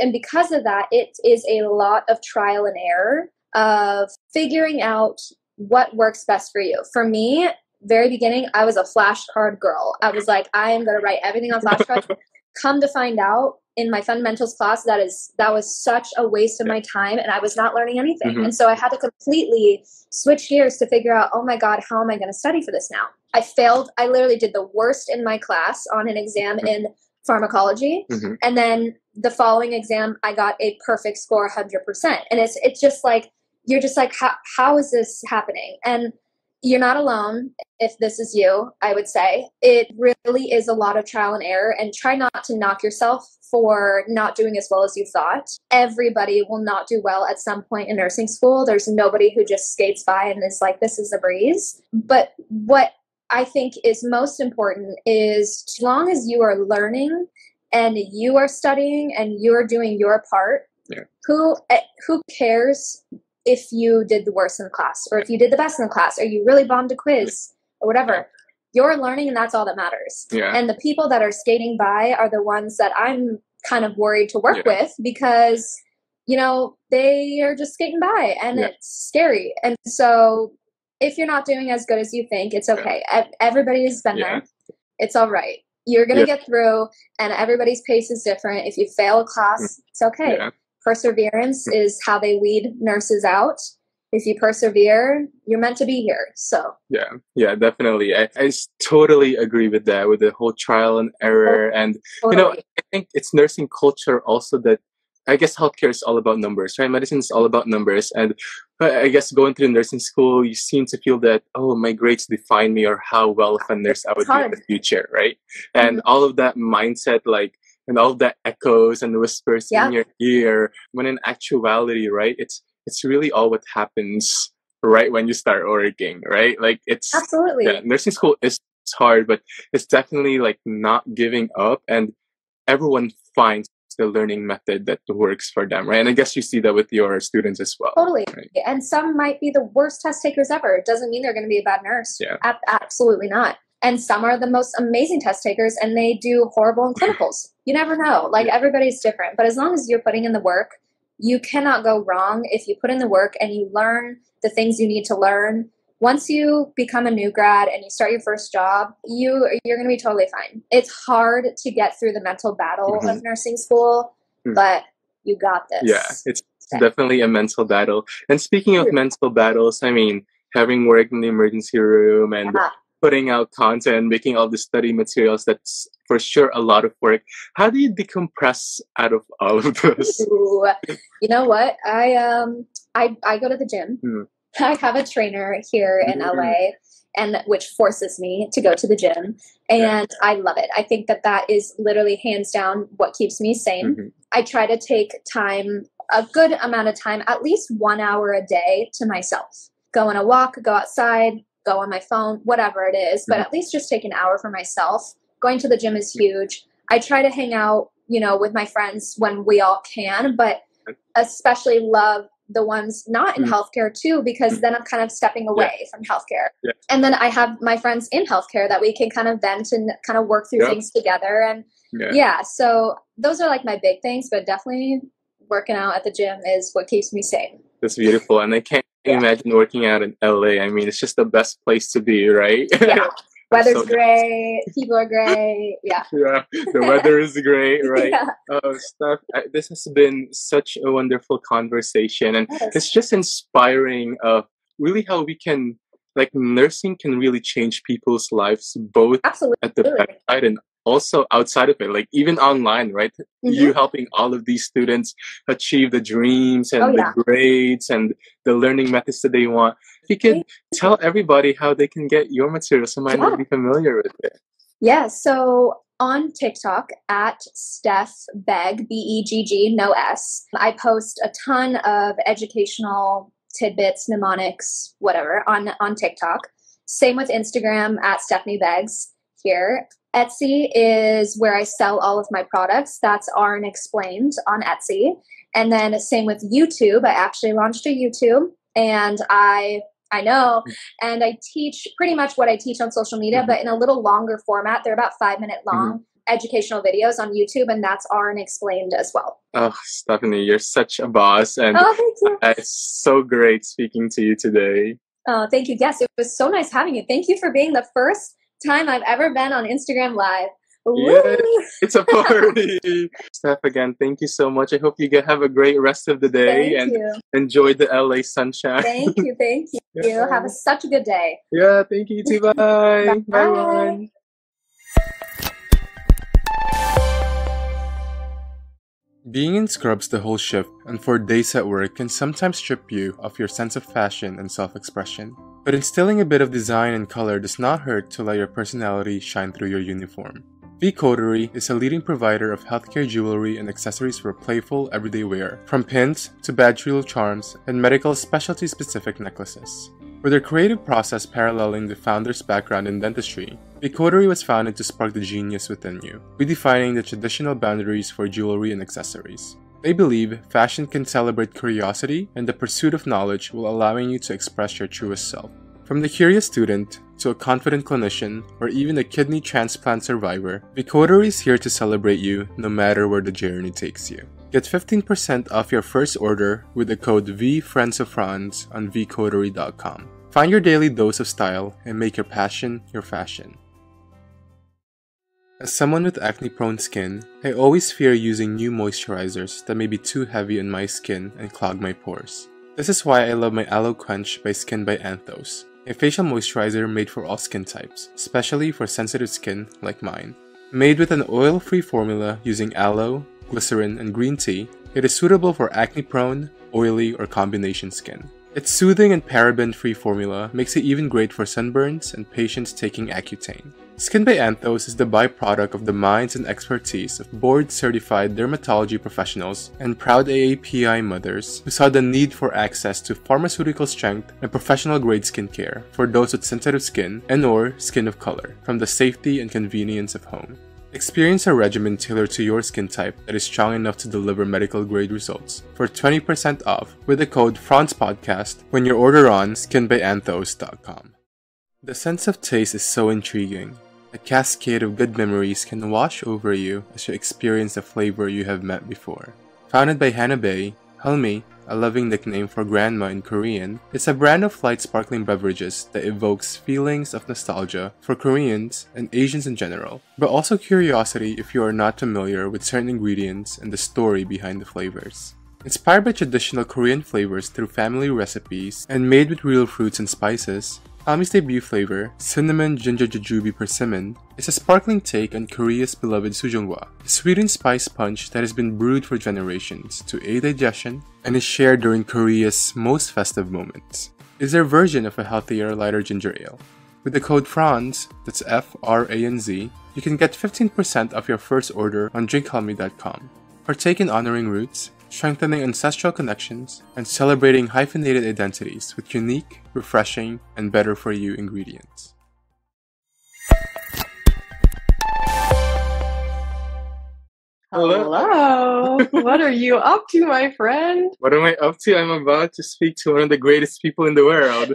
And because of that, it is a lot of trial and error of figuring out what works best for you. For me, very beginning, I was a flashcard girl. I was like, I am going to write everything on flashcards. Come to find out, in my fundamentals class, that was such a waste of my time, and I was not learning anything. And so I had to completely switch gears to figure out, oh my God, how am I going to study for this now? I failed. I literally did the worst in my class on an exam in pharmacology. And then the following exam, I got a perfect score, 100%. And it's just like, you're just like, how is this happening? And you're not alone if this is you, I would say. It really is a lot of trial and error, and try not to knock yourself for not doing as well as you thought. Everybody will not do well at some point in nursing school. There's nobody who just skates by and is like, this is a breeze. But what I think is most important is, as long as you are learning and you are studying and you're doing your part, who cares if you did the worst in the class, or if you did the best in the class, or you really bombed a quiz, or whatever. You're learning, and that's all that matters. And the people that are skating by are the ones that I'm kind of worried to work with, because, you know, they are just skating by, and it's scary. And so if you're not doing as good as you think, it's okay. Everybody has been there. It's all right. You're going to get through, and everybody's pace is different. If you fail a class, it's okay. Perseverance is how they weed nurses out. If you persevere, you're meant to be here. So yeah, definitely. I totally agree with that, with the whole trial and error. And you know, I think it's nursing culture also that, I guess healthcare is all about numbers, right? Medicine is all about numbers. And I guess going through nursing school, you seem to feel that, oh, my grades define me, or how well of a nurse I would be in the future, right? And all of that mindset, like, and all of that echoes and whispers in your ear, when in actuality, right, it's really all what happens right when you start working, right? Like, it's absolutely,
nursing school is hard, but it's definitely like not giving up, and everyone finds the learning method that works for them, right? And I guess you see that with your students as well.
Totally.
Right?
And some might be the worst test takers ever. It doesn't mean they're going to be a bad nurse. Absolutely not. And some are the most amazing test takers, and they do horrible in clinicals. You never know. Like, everybody's different. But as long as you're putting in the work, you cannot go wrong if you put in the work and you learn the things you need to learn. Once you become a new grad and you start your first job, you're going to be totally fine. It's hard to get through the mental battle of nursing school, but you got this.
Yeah, it's definitely a mental battle. And speaking of mental battles, I mean, having worked in the emergency room and putting out content, making all the study materials, that's for sure a lot of work. How do you decompress out of all of this?
Ooh, you know what? I go to the gym. I have a trainer here in LA, and which forces me to go to the gym, and I love it. I think that is literally hands down what keeps me sane. I try to take time, a good amount of time, at least 1 hour a day, to myself. Go on a walk, go outside, go on my phone, whatever it is, but at least just take an hour for myself. Going to the gym is huge. I try to hang out, you know, with my friends when we all can, but especially love the ones not in healthcare too, because then I'm kind of stepping away from healthcare. And then I have my friends in healthcare that we can kind of vent and kind of work through things together. And so those are like my big things, but definitely working out at the gym is what keeps me sane.
That's beautiful. And I can't imagine working out in LA. I mean, it's just the best place to be, right?
Weather's great. People are great.
The weather is great, right? Steph, this has been such a wonderful conversation, and it's just inspiring of really how we can, like, nursing can really change people's lives, both at the bedside and also outside of it, like even online, right? You helping all of these students achieve the dreams and the grades and the learning methods that they want. If you could tell everybody how they can get your material, so might not be familiar with it.
Yeah, so on TikTok at Steph Begg, B-E-G-G, no S, I post a ton of educational tidbits, mnemonics, whatever, on TikTok. Same with Instagram at Stephanee Beggs here. Etsy is where I sell all of my products. That's RN Explained on Etsy. And then same with YouTube. I actually launched a YouTube, and I I know. And I teach pretty much what I teach on social media, but in a little longer format. They're about 5-minute long educational videos on YouTube, and that's RN Explained as well.
Oh, Stephanee, you're such a boss. And
thank you.
It's so great speaking to you today.
Oh, thank you. Yes, it was so nice having you. Thank you for being the first time I've ever been on Instagram Live.
Yeah, it's a party. Steph, again, thank you so much. I hope you have a great rest of the day and enjoy the LA sunshine.
Thank you. Thank you. Yeah. Have such a good day.
Yeah, thank you too. Bye. Bye.
Bye.
Being in scrubs the whole shift and for days at work can sometimes strip you of your sense of fashion and self-expression. But instilling a bit of design and color does not hurt to let your personality shine through your uniform. V Coterie is a leading provider of healthcare jewelry and accessories for playful, everyday wear, from pins to badge reel charms and medical specialty-specific necklaces. With their creative process paralleling the founder's background in dentistry, V Coterie was founded to spark the genius within you, redefining the traditional boundaries for jewelry and accessories. They believe fashion can celebrate curiosity and the pursuit of knowledge while allowing you to express your truest self. From the curious student to a confident clinician or even a kidney transplant survivor, V Coterie is here to celebrate you no matter where the journey takes you. Get 15% off your first order with the code VFriendsOfFranz on vcoterie.com. Find your daily dose of style and make your passion your fashion. As someone with acne-prone skin, I always fear using new moisturizers that may be too heavy on my skin and clog my pores. This is why I love my Aloe Quench by Skin by Anthos, a facial moisturizer made for all skin types, especially for sensitive skin like mine. Made with an oil-free formula using aloe, glycerin, and green tea, it is suitable for acne-prone, oily, or combination skin. Its soothing and paraben-free formula makes it even great for sunburns and patients taking Accutane. Skin by Anthos is the byproduct of the minds and expertise of board-certified dermatology professionals and proud AAPI mothers who saw the need for access to pharmaceutical-strength and professional-grade skincare for those with sensitive skin and/or skin of color, from the safety and convenience of home. Experience a regimen tailored to your skin type that is strong enough to deliver medical-grade results for 20% off with the code FRANZPODCAST when you order on skinbyanthos.com. The sense of taste is so intriguing. A cascade of good memories can wash over you as you experience a flavor you have met before. Founded by Hanabe, Helmi, a loving nickname for grandma in Korean, is a brand of light sparkling beverages that evokes feelings of nostalgia for Koreans and Asians in general, but also curiosity if you are not familiar with certain ingredients and the story behind the flavors. Inspired by traditional Korean flavors through family recipes and made with real fruits and spices, Helmi's debut flavor, Cinnamon Ginger Jujube Persimmon, is a sparkling take on Korea's beloved sujongwa, a sweetened spice punch that has been brewed for generations to aid digestion and is shared during Korea's most festive moments. It is their version of a healthier, lighter ginger ale. With the code FRANZ, that's F-R-A-N-Z, you can get 15% off your first order on drinkhelmi.com. Partake in honoring roots, strengthening ancestral connections, and celebrating hyphenated identities with unique, refreshing, and better-for-you ingredients.
Hello. What are you up to, my friend?
What am I up to? I'm about to speak to one of the greatest people in the world.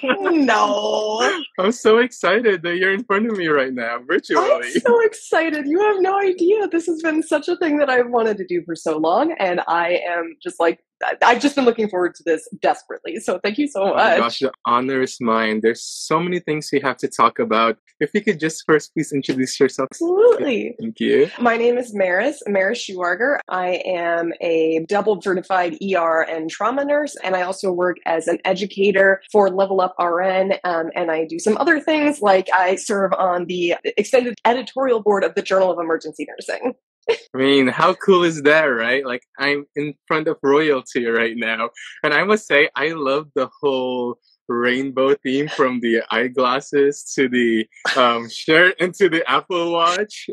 No.
I'm so excited that you're in front of me right now, virtually.
I'm so excited. You have no idea. This has been such a thing that I've wanted to do for so long, and I am just like, I've just been looking forward to this desperately. So thank you so much.
Oh my gosh, the honor is mine. There's so many things we have to talk about. If you could just first please introduce yourself.
Absolutely.
Thank you.
My name is Meris Schuarger. I am a double certified ER and trauma nurse, and I also work as an educator for Level Up RN, and I do some other things, like I serve on the extended editorial board of the Journal of Emergency Nursing.
I mean, how cool is that, right? Like, I'm in front of royalty right now. And I must say, I love the whole rainbow theme, from the eyeglasses to the shirt and to the Apple Watch.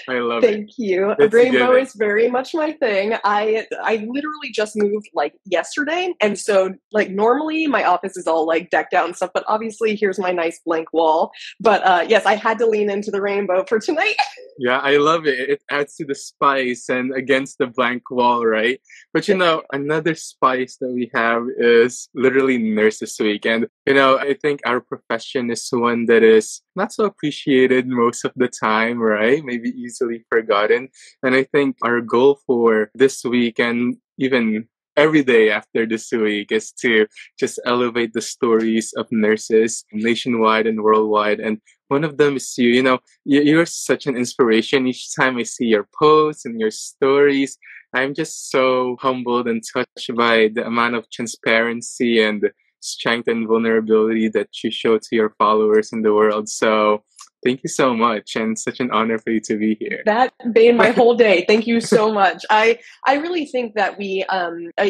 I love it.
Thank you.
It's
Rainbow
good.
is very much my thing. I literally just moved like yesterday, and so like normally my office is all like decked out and stuff, but obviously here's my nice blank wall. But yes, I had to lean into the rainbow for tonight.
Yeah, I love it. It adds to the spice and against the blank wall, right? But you know, another spice that we have is literally Nurse's Suite. week. And, I think our profession is one that is not so appreciated most of the time, right? Maybe easily forgotten. And I think our goal for this week and even every day after this week is to just elevate the stories of nurses nationwide and worldwide. And one of them is you. You're such an inspiration. Each time I see your posts and your stories, I'm just so humbled and touched by the amount of transparency and strength and vulnerability that you show to your followers in the world. So thank you so much, and such an honor for you to be here.
That made my whole day. Thank you so much. I really think that we,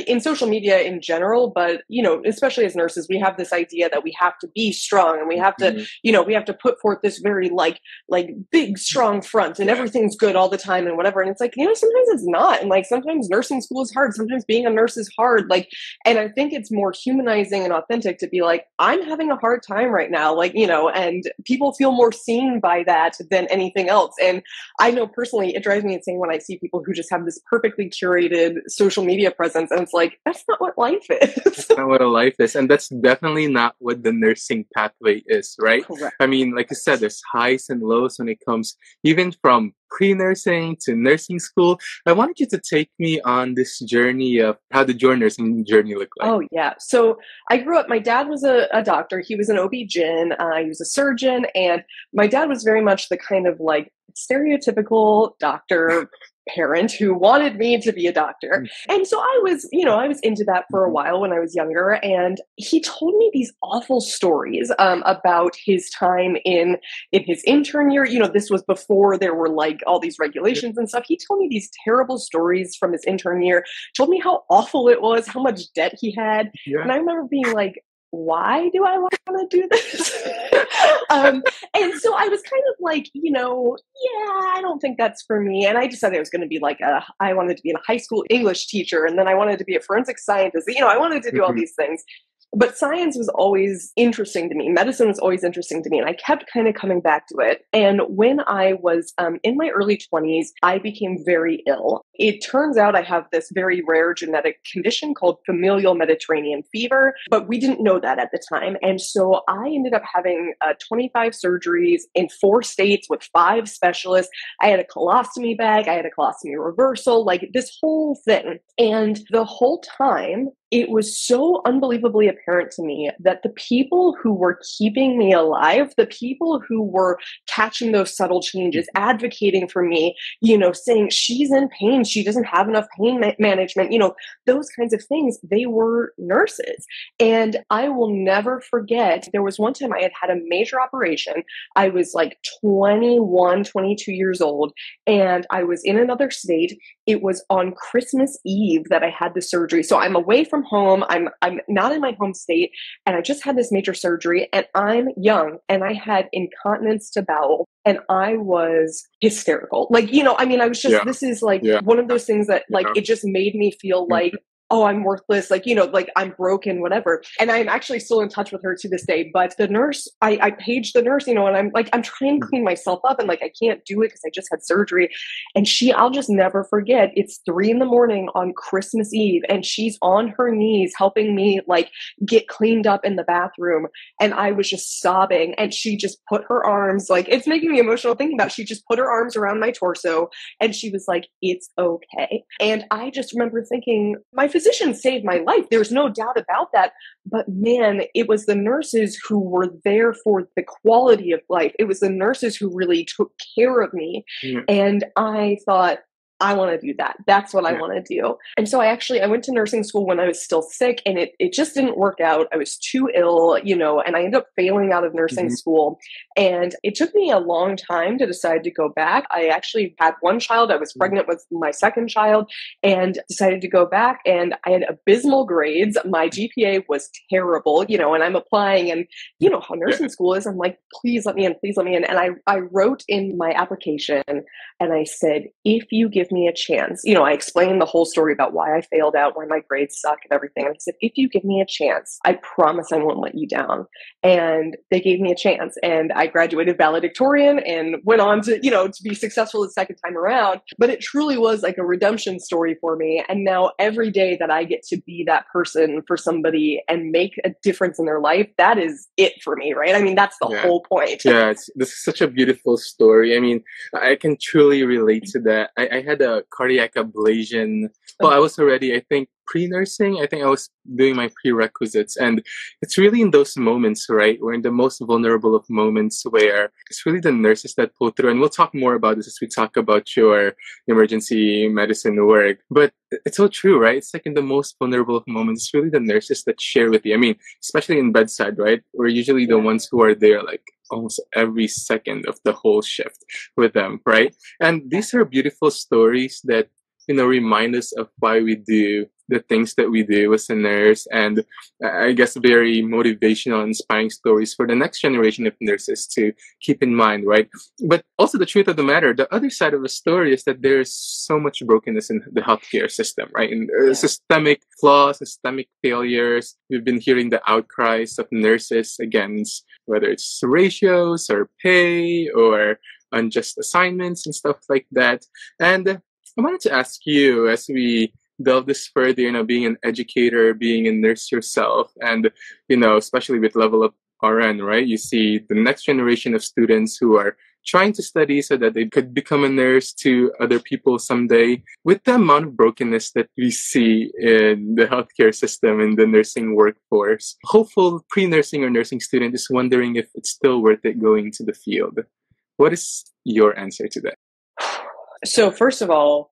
in social media in general, but, especially as nurses, we have this idea that we have to be strong and we have to, we have to put forth this very like big, strong front and everything's good all the time and whatever. And it's like, sometimes it's not. And like, sometimes nursing school is hard. Sometimes being a nurse is hard. Like, and I think it's more humanizing and authentic to be like, I'm having a hard time right now. Like, and people feel more seen by that than anything else. And I know personally, it drives me insane when I see people who just have this perfectly curated social media presence. And it's like, that's not what life is.
That's not what a life is. And that's definitely not what the nursing pathway is, right?
Correct.
I mean, like you said, there's highs and lows when it comes even from pre-nursing to nursing school. I wanted you to take me on this journey of how did your nursing journey look like?
Oh, yeah. So I grew up, my dad was a doctor. He was an OB-GYN. He was a surgeon. And my dad was very much the kind of like stereotypical doctor parent who wanted me to be a doctor. And so I was into that for a while when I was younger. And he told me these awful stories about his time in his intern year. This was before there were like all these regulations and stuff. He told me these terrible stories from his intern year, told me how awful it was, how much debt he had. Yeah. And I remember being like, why do I want to do this? And so I was kind of like, I don't think that's for me. And I decided I was going to be like I wanted to be a high school English teacher. And then I wanted to be a forensic scientist. I wanted to do all these things. But science was always interesting to me. Medicine was always interesting to me. And I kept kind of coming back to it. And when I was in my early 20s, I became very ill. It turns out I have this very rare genetic condition called familial Mediterranean fever, but we didn't know that at the time. And so I ended up having 25 surgeries in 4 states with 5 specialists. I had a colostomy bag. I had a colostomy reversal, like this whole thing. And the whole time, it was so unbelievably apparent to me that the people who were keeping me alive, the people who were catching those subtle changes, advocating for me, saying she's in pain, she doesn't have enough pain management, those kinds of things, they were nurses. And I will never forget, there was one time I had a major operation. I was like 21, 22 years old, and I was in another state. It was on Christmas Eve that I had the surgery. So I'm away from home. I'm not in my home state, and I just had this major surgery, and I'm young, and I had incontinence to bowel, and I was hysterical. Like, I was just, this is like one of those things that like, it just made me feel like, oh, I'm worthless, like, like I'm broken, whatever. And I'm actually still in touch with her to this day. But the nurse, I paged the nurse, and I'm like, I'm trying to clean myself up, and like, I can't do it because I just had surgery. And I'll just never forget, it's 3 a.m. on Christmas Eve, and she's on her knees helping me like get cleaned up in the bathroom. And I was just sobbing, and she just put her arms, like, it's making me emotional thinking about it. She just put her arms around my torso, and she was like, it's okay. And I just remember thinking, my physician saved my life. There's no doubt about that. But man, it was the nurses who were there for the quality of life. It was the nurses who really took care of me. Yeah. And I thought, I want to do that. That's what I want to do. And so I went to nursing school when I was still sick, and it just didn't work out. I was too ill, and I ended up failing out of nursing school. And it took me a long time to decide to go back. I actually had one child. I was pregnant with my second child and decided to go back, and I had abysmal grades. My GPA was terrible, and I'm applying, and how nursing school is. I'm like, please let me in, please let me in. And I wrote in my application, and I said, if you give give me a chance, you know, I explained the whole story about why I failed out, why my grades suck and everything. And I said, if you give me a chance, I promise I won't let you down. And they gave me a chance, and I graduated valedictorian and went on to, you know, to be successful the second time around. But it truly was like a redemption story for me. And now every day that I get to be that person for somebody and make a difference in their life, that is it for me, right? I mean, that's the whole point.
Yeah, this is such a beautiful story. I mean, I can truly relate to that. I had a cardiac ablation. Well, I was already, I think, pre-nursing. I think I was doing my prerequisites. And it's really in those moments, right? We're in the most vulnerable of moments where it's really the nurses that pull through. And we'll talk more about this as we talk about your emergency medicine work. But it's so true, right? It's like in the most vulnerable of moments, it's really the nurses that share with you. I mean, especially in bedside, right? We're usually the ones who are there like almost every second of the whole shift with them, right? And these are beautiful stories that, you know, remind us of why we do the things that we do as a nurse, and I guess very motivational, inspiring stories for the next generation of nurses to keep in mind, right? But also the truth of the matter, the other side of the story is that there's so much brokenness in the healthcare system, right? And systemic flaws, systemic failures. We've been hearing the outcries of nurses against whether it's ratios or pay or unjust assignments and stuff like that. And I wanted to ask you, as we delve this further, you know, being an educator, being a nurse yourself, and, you know, especially with Level Up RN, right? You see the next generation of students who are trying to study so that they could become a nurse to other people someday. With the amount of brokenness that we see in the healthcare system and the nursing workforce, hopeful pre-nursing or nursing student is wondering if it's still worth it going into the field. What is your answer to that?
So first of all,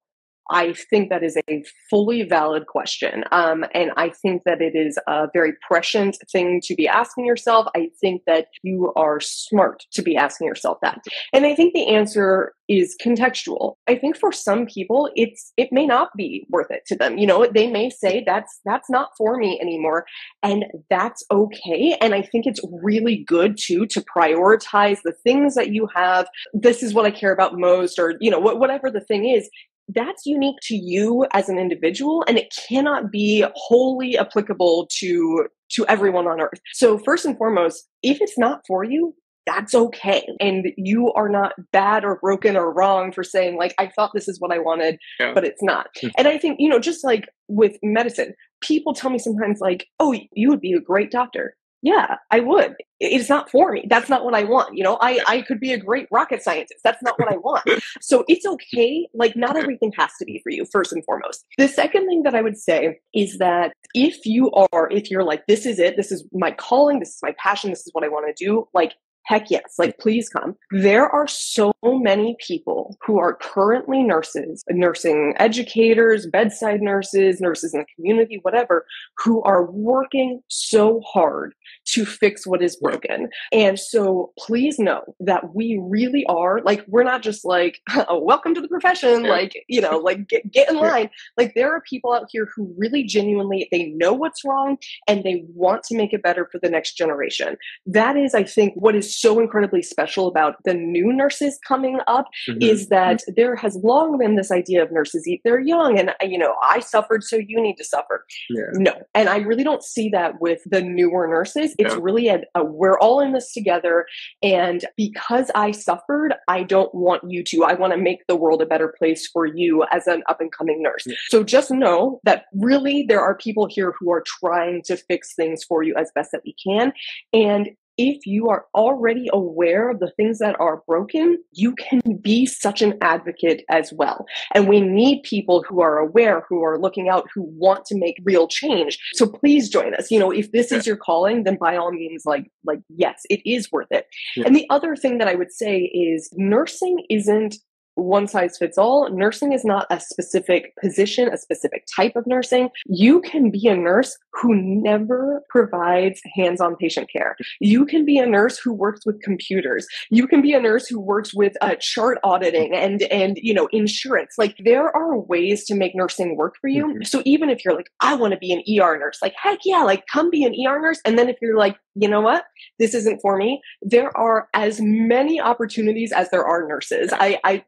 I think that is a fully valid question. And I think that it is a very prescient thing to be asking yourself. I think that you are smart to be asking yourself that. And I think the answer is contextual. I think for some people, it may not be worth it to them. You know, they may say that's not for me anymore. And that's okay. And I think it's really good too, to prioritize the things that you have. This is what I care about most, or, you know, whatever the thing is. That's unique to you as an individual, and it cannot be wholly applicable to everyone on earth. So first and foremost, if it's not for you, that's okay. And you are not bad or broken or wrong for saying, like, I thought this is what I wanted, but it's not. And I think, you know, just like with medicine, people tell me sometimes like, oh, you would be a great doctor. Yeah, I would. It's not for me. That's not what I want. You know, I could be a great rocket scientist. That's not what I want. So it's okay. Like, not everything has to be for you, first and foremost. The second thing that I would say is that if you're like, this is it, this is my calling, this is my passion, this is what I want to do, like, heck yes, like, please come. There are so many people who are currently nurses, nursing educators, bedside nurses, nurses in the community, whatever, who are working so hard to fix what is broken. And so please know that we really are, like, we're not just like, oh, welcome to the profession, like, you know, like, get in line. Like, there are people out here who really genuinely, they know what's wrong and they want to make it better for the next generation. That is, I think, what is so incredibly special about the new nurses coming up, is that there has long been this idea of nurses eat their young, and, you know, I suffered, so you need to suffer. No. And I really don't see that with the newer nurses. It's really we're all in this together. And because I suffered, I don't want you to. I want to make the world a better place for you as an up and coming nurse. So just know that really there are people here who are trying to fix things for you as best that we can. And if you are already aware of the things that are broken, you can be such an advocate as well. And we need people who are aware, who are looking out, who want to make real change. So please join us. You know, if this is your calling, then by all means, like, yes, it is worth it. And the other thing that I would say is nursing isn't one size fits all. Nursing is not a specific position, a specific type of nursing. You can be a nurse who never provides hands-on patient care. You can be a nurse who works with computers. You can be a nurse who works with chart auditing and you know, insurance. Like, there are ways to make nursing work for you. So even if you're like, I want to be an ER nurse, like, heck yeah, like, come be an ER nurse. And then if you're like, you know what, this isn't for me, there are as many opportunities as there are nurses.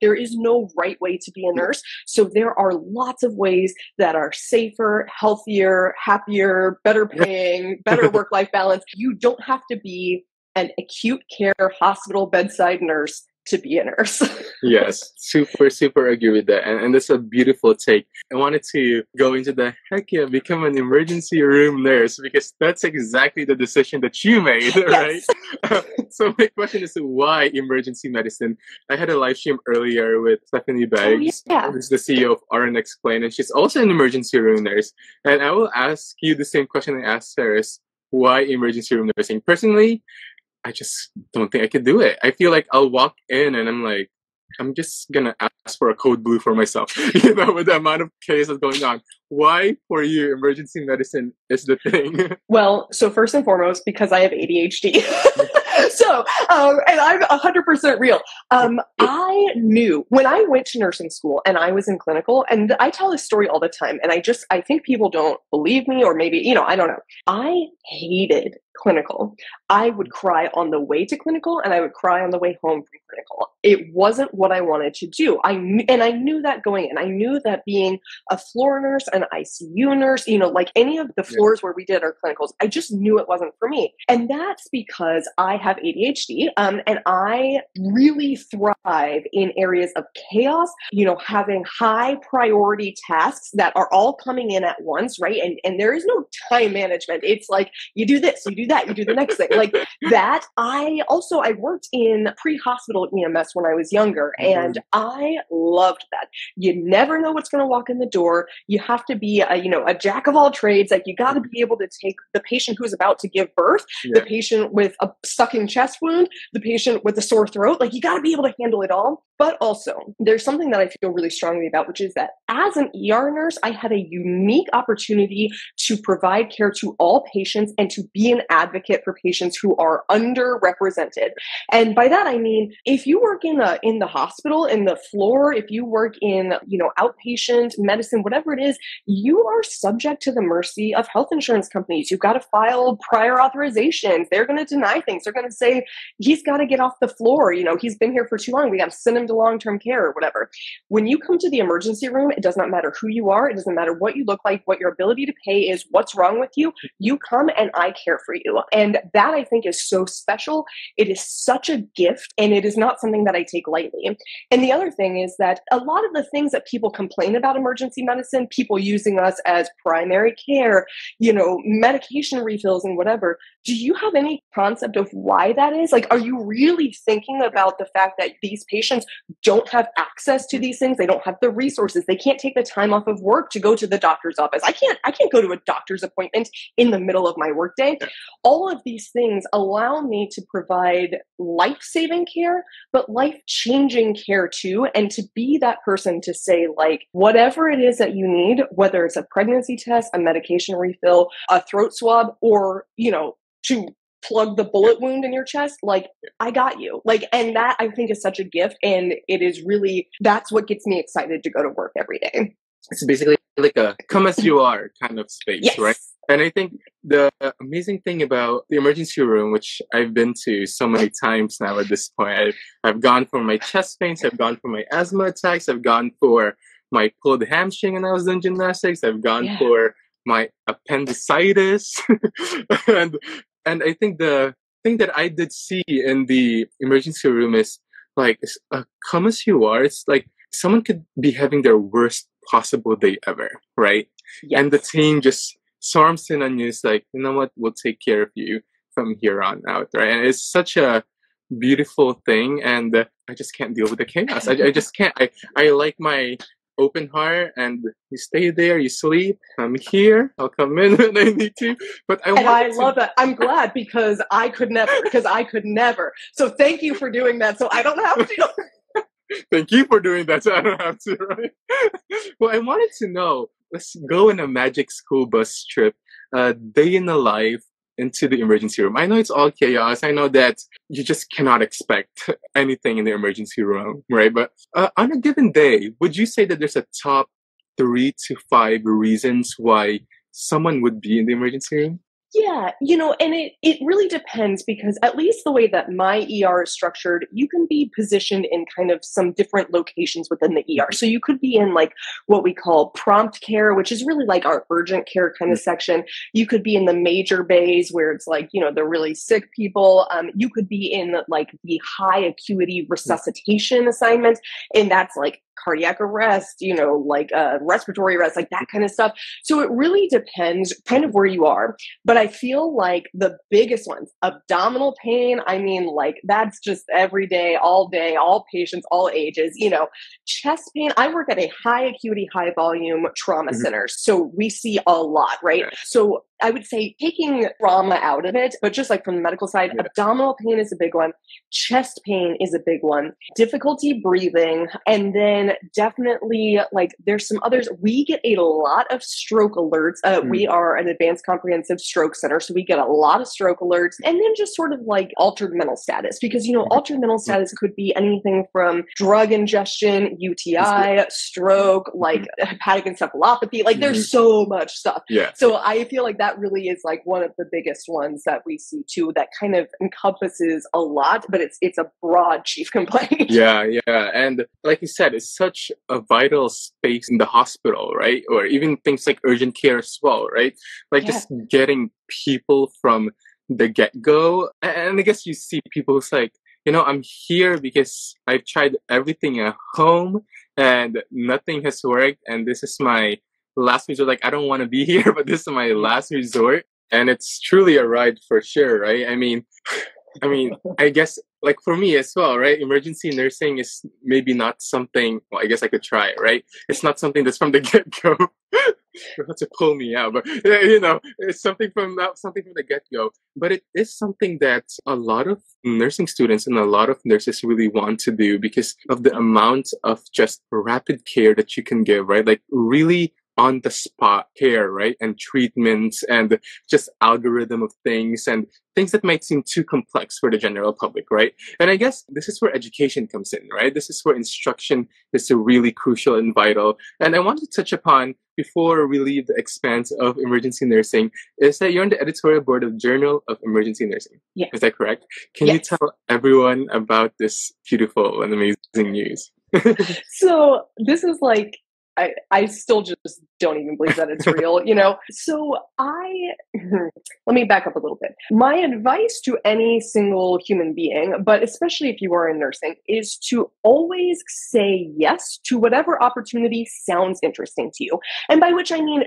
There is no right way to be a nurse. So there are lots of ways that are safer, healthier, happier, better paying, better work-life balance. You don't have to be an acute care hospital bedside nurse to be a nurse.
Yes, super agree with that. And that's a beautiful take. I wanted to go into the heck yeah, become an emergency room nurse, because that's exactly the decision that you made, right? So my question is, why emergency medicine? I had a live stream earlier with Stephanee, who's the CEO of RN Explain, and she's also an emergency room nurse. And I will ask you the same question I asked her, is why emergency room nursing? Personally, I just don't think I could do it. I feel like I'll walk in and I'm like, I'm just gonna ask for a code blue for myself, with the amount of cases going on. Why, for you, emergency medicine is the thing?
Well, so first and foremost, because I have ADHD. So, and I'm 100% real. I knew when I went to nursing school and I was in clinical, and I tell this story all the time, and I think people don't believe me, or maybe, I don't know. I hated clinical. I would cry on the way to clinical, and I would cry on the way home from clinical. It wasn't what I wanted to do. I knew that going in. I knew that being a floor nurse, an ICU nurse, like any of the floors where we did our clinicals, I just knew it wasn't for me. And that's because I have ADHD, and I really thrive in areas of chaos, having high priority tasks that are all coming in at once, right? And there is no time management. It's like, you do this, you do that, you do the next thing. Like that. I worked in pre-hospital EMS when I was younger, and I loved that. You never know what's going to walk in the door. You have to be a jack of all trades. Like, you got to be able to take the patient who's about to give birth, the patient with a sucking chest wound, the patient with a sore throat. Like, you got to be able to handle it all. But also, there's something that I feel really strongly about, which is that as an ER nurse, I had a unique opportunity to provide care to all patients and to be an advocate for patients who are underrepresented. And by that, I mean, if you work in the hospital, in the floor, if you work in, outpatient medicine, whatever it is, you are subject to the mercy of health insurance companies. You've got to file prior authorizations. They're going to deny things. They're going to say, he's got to get off the floor. He's been here for too long. We got to send him to long-term care or whatever. When you come to the emergency room, it does not matter who you are. It doesn't matter what you look like, what your ability to pay is, what's wrong with you. You come and I care for you. And that, I think, is so special. It is such a gift, and it is not something that I take lightly. And the other thing is that a lot of the things that people complain about emergency medicine, people using us as primary care, medication refills and whatever, do you have any concept of why that is? Like, are you really thinking about the fact that these patients don't have access to these things? They don't have the resources. They can't take the time off of work to go to the doctor's office. I can't go to a doctor's appointment in the middle of my workday. All of these things allow me to provide life-saving care, but life-changing care too, and to be that person to say, like, whatever it is that you need, whether it's a pregnancy test, a medication refill, a throat swab, or, to plug the bullet wound in your chest, like, I got you. Like, and that, I think, is such a gift, and it is really, that's what gets me excited to go to work every day.
It's basically like a come as you are kind of space, right? And I think the amazing thing about the emergency room, which I've been to so many times now at this point, I've gone for my chest pains, I've gone for my asthma attacks, I've gone for my pulled hamstring when I was doing gymnastics, I've gone for my appendicitis. and I think the thing that I did see in the emergency room is, like, come as you are. It's like someone could be having their worst possible day ever, right? And the team just storms in on you. It's like, you know what, we'll take care of you from here on out, right? And it's such a beautiful thing, and I just can't deal with the chaos. I just can't. I like my open heart, and you stay there, you sleep. I'm here. I'll come in when I need to. But I
love that. I'm glad, because I could never. So thank you for doing that, so I don't have to.
Thank you for doing that, so I don't have to, right? Well, I wanted to know, let's go on a magic school bus trip, day in the life into the emergency room. I know it's all chaos. I know that you just cannot expect anything in the emergency room, right? But on a given day, would you say that there's a top 3 to 5 reasons why someone would be in the emergency room?
Yeah, and it really depends because at least the way that my ER is structured, you can be positioned in kind of some different locations within the ER. So you could be in like what we call prompt care, which is really like our urgent care kind of section. You could be in the major bays where it's like, the really sick people. You could be in like the high acuity resuscitation assignment, and that's like cardiac arrest, like respiratory arrest, like that kind of stuff. So it really depends kind of where you are. But I feel like the biggest ones, abdominal pain, I mean, like that's just every day, all patients, all ages, chest pain. I work at a high acuity, high volume trauma center. So we see a lot, right? So I would say taking trauma out of it, but just like from the medical side, abdominal pain is a big one. Chest pain is a big one. Difficulty breathing. And then definitely like there's some others. We get a lot of stroke alerts. We are an advanced comprehensive stroke center. So we get a lot of stroke alerts, and then just sort of like altered mental status, because, altered mental status could be anything from drug ingestion, UTI, stroke, like hepatic encephalopathy. Like there's so much stuff.
Yeah.
So I feel like that really is like one of the biggest ones that we see too, that kind of encompasses a lot, but it's a broad chief complaint.
Yeah. And like you said, it's such a vital space in the hospital, right? Or even things like urgent care as well, right? Like just getting people from the get-go. And I guess you see people who's like, I'm here because I've tried everything at home and nothing has worked. And this is my last resort. Like, I don't want to be here, but this is my last resort. And it's truly a ride for sure, right? I mean, I guess like for me as well, right? Emergency nursing is maybe not something, well, I guess I could try it, right? It's not something that's from the get-go. You'll have to pull me out, but it's something from the get-go. But it is something that a lot of nursing students and a lot of nurses really want to do because of the amount of just rapid care that you can give, right? Like really on the spot care, right? And treatments and just algorithm of things and things that might seem too complex for the general public, right? And I guess this is where education comes in, right? This is where instruction is really crucial and vital. And I want to touch upon, before we leave the expanse of emergency nursing, is that you're on the editorial board of Journal of Emergency Nursing.
Yeah.
Is that correct? Can you tell everyone about this beautiful and amazing news?
So this is like, I still just don't even believe that it's real, So let me back up a little bit. My advice to any single human being, but especially if you are in nursing, is to always say yes to whatever opportunity sounds interesting to you. And by which I mean,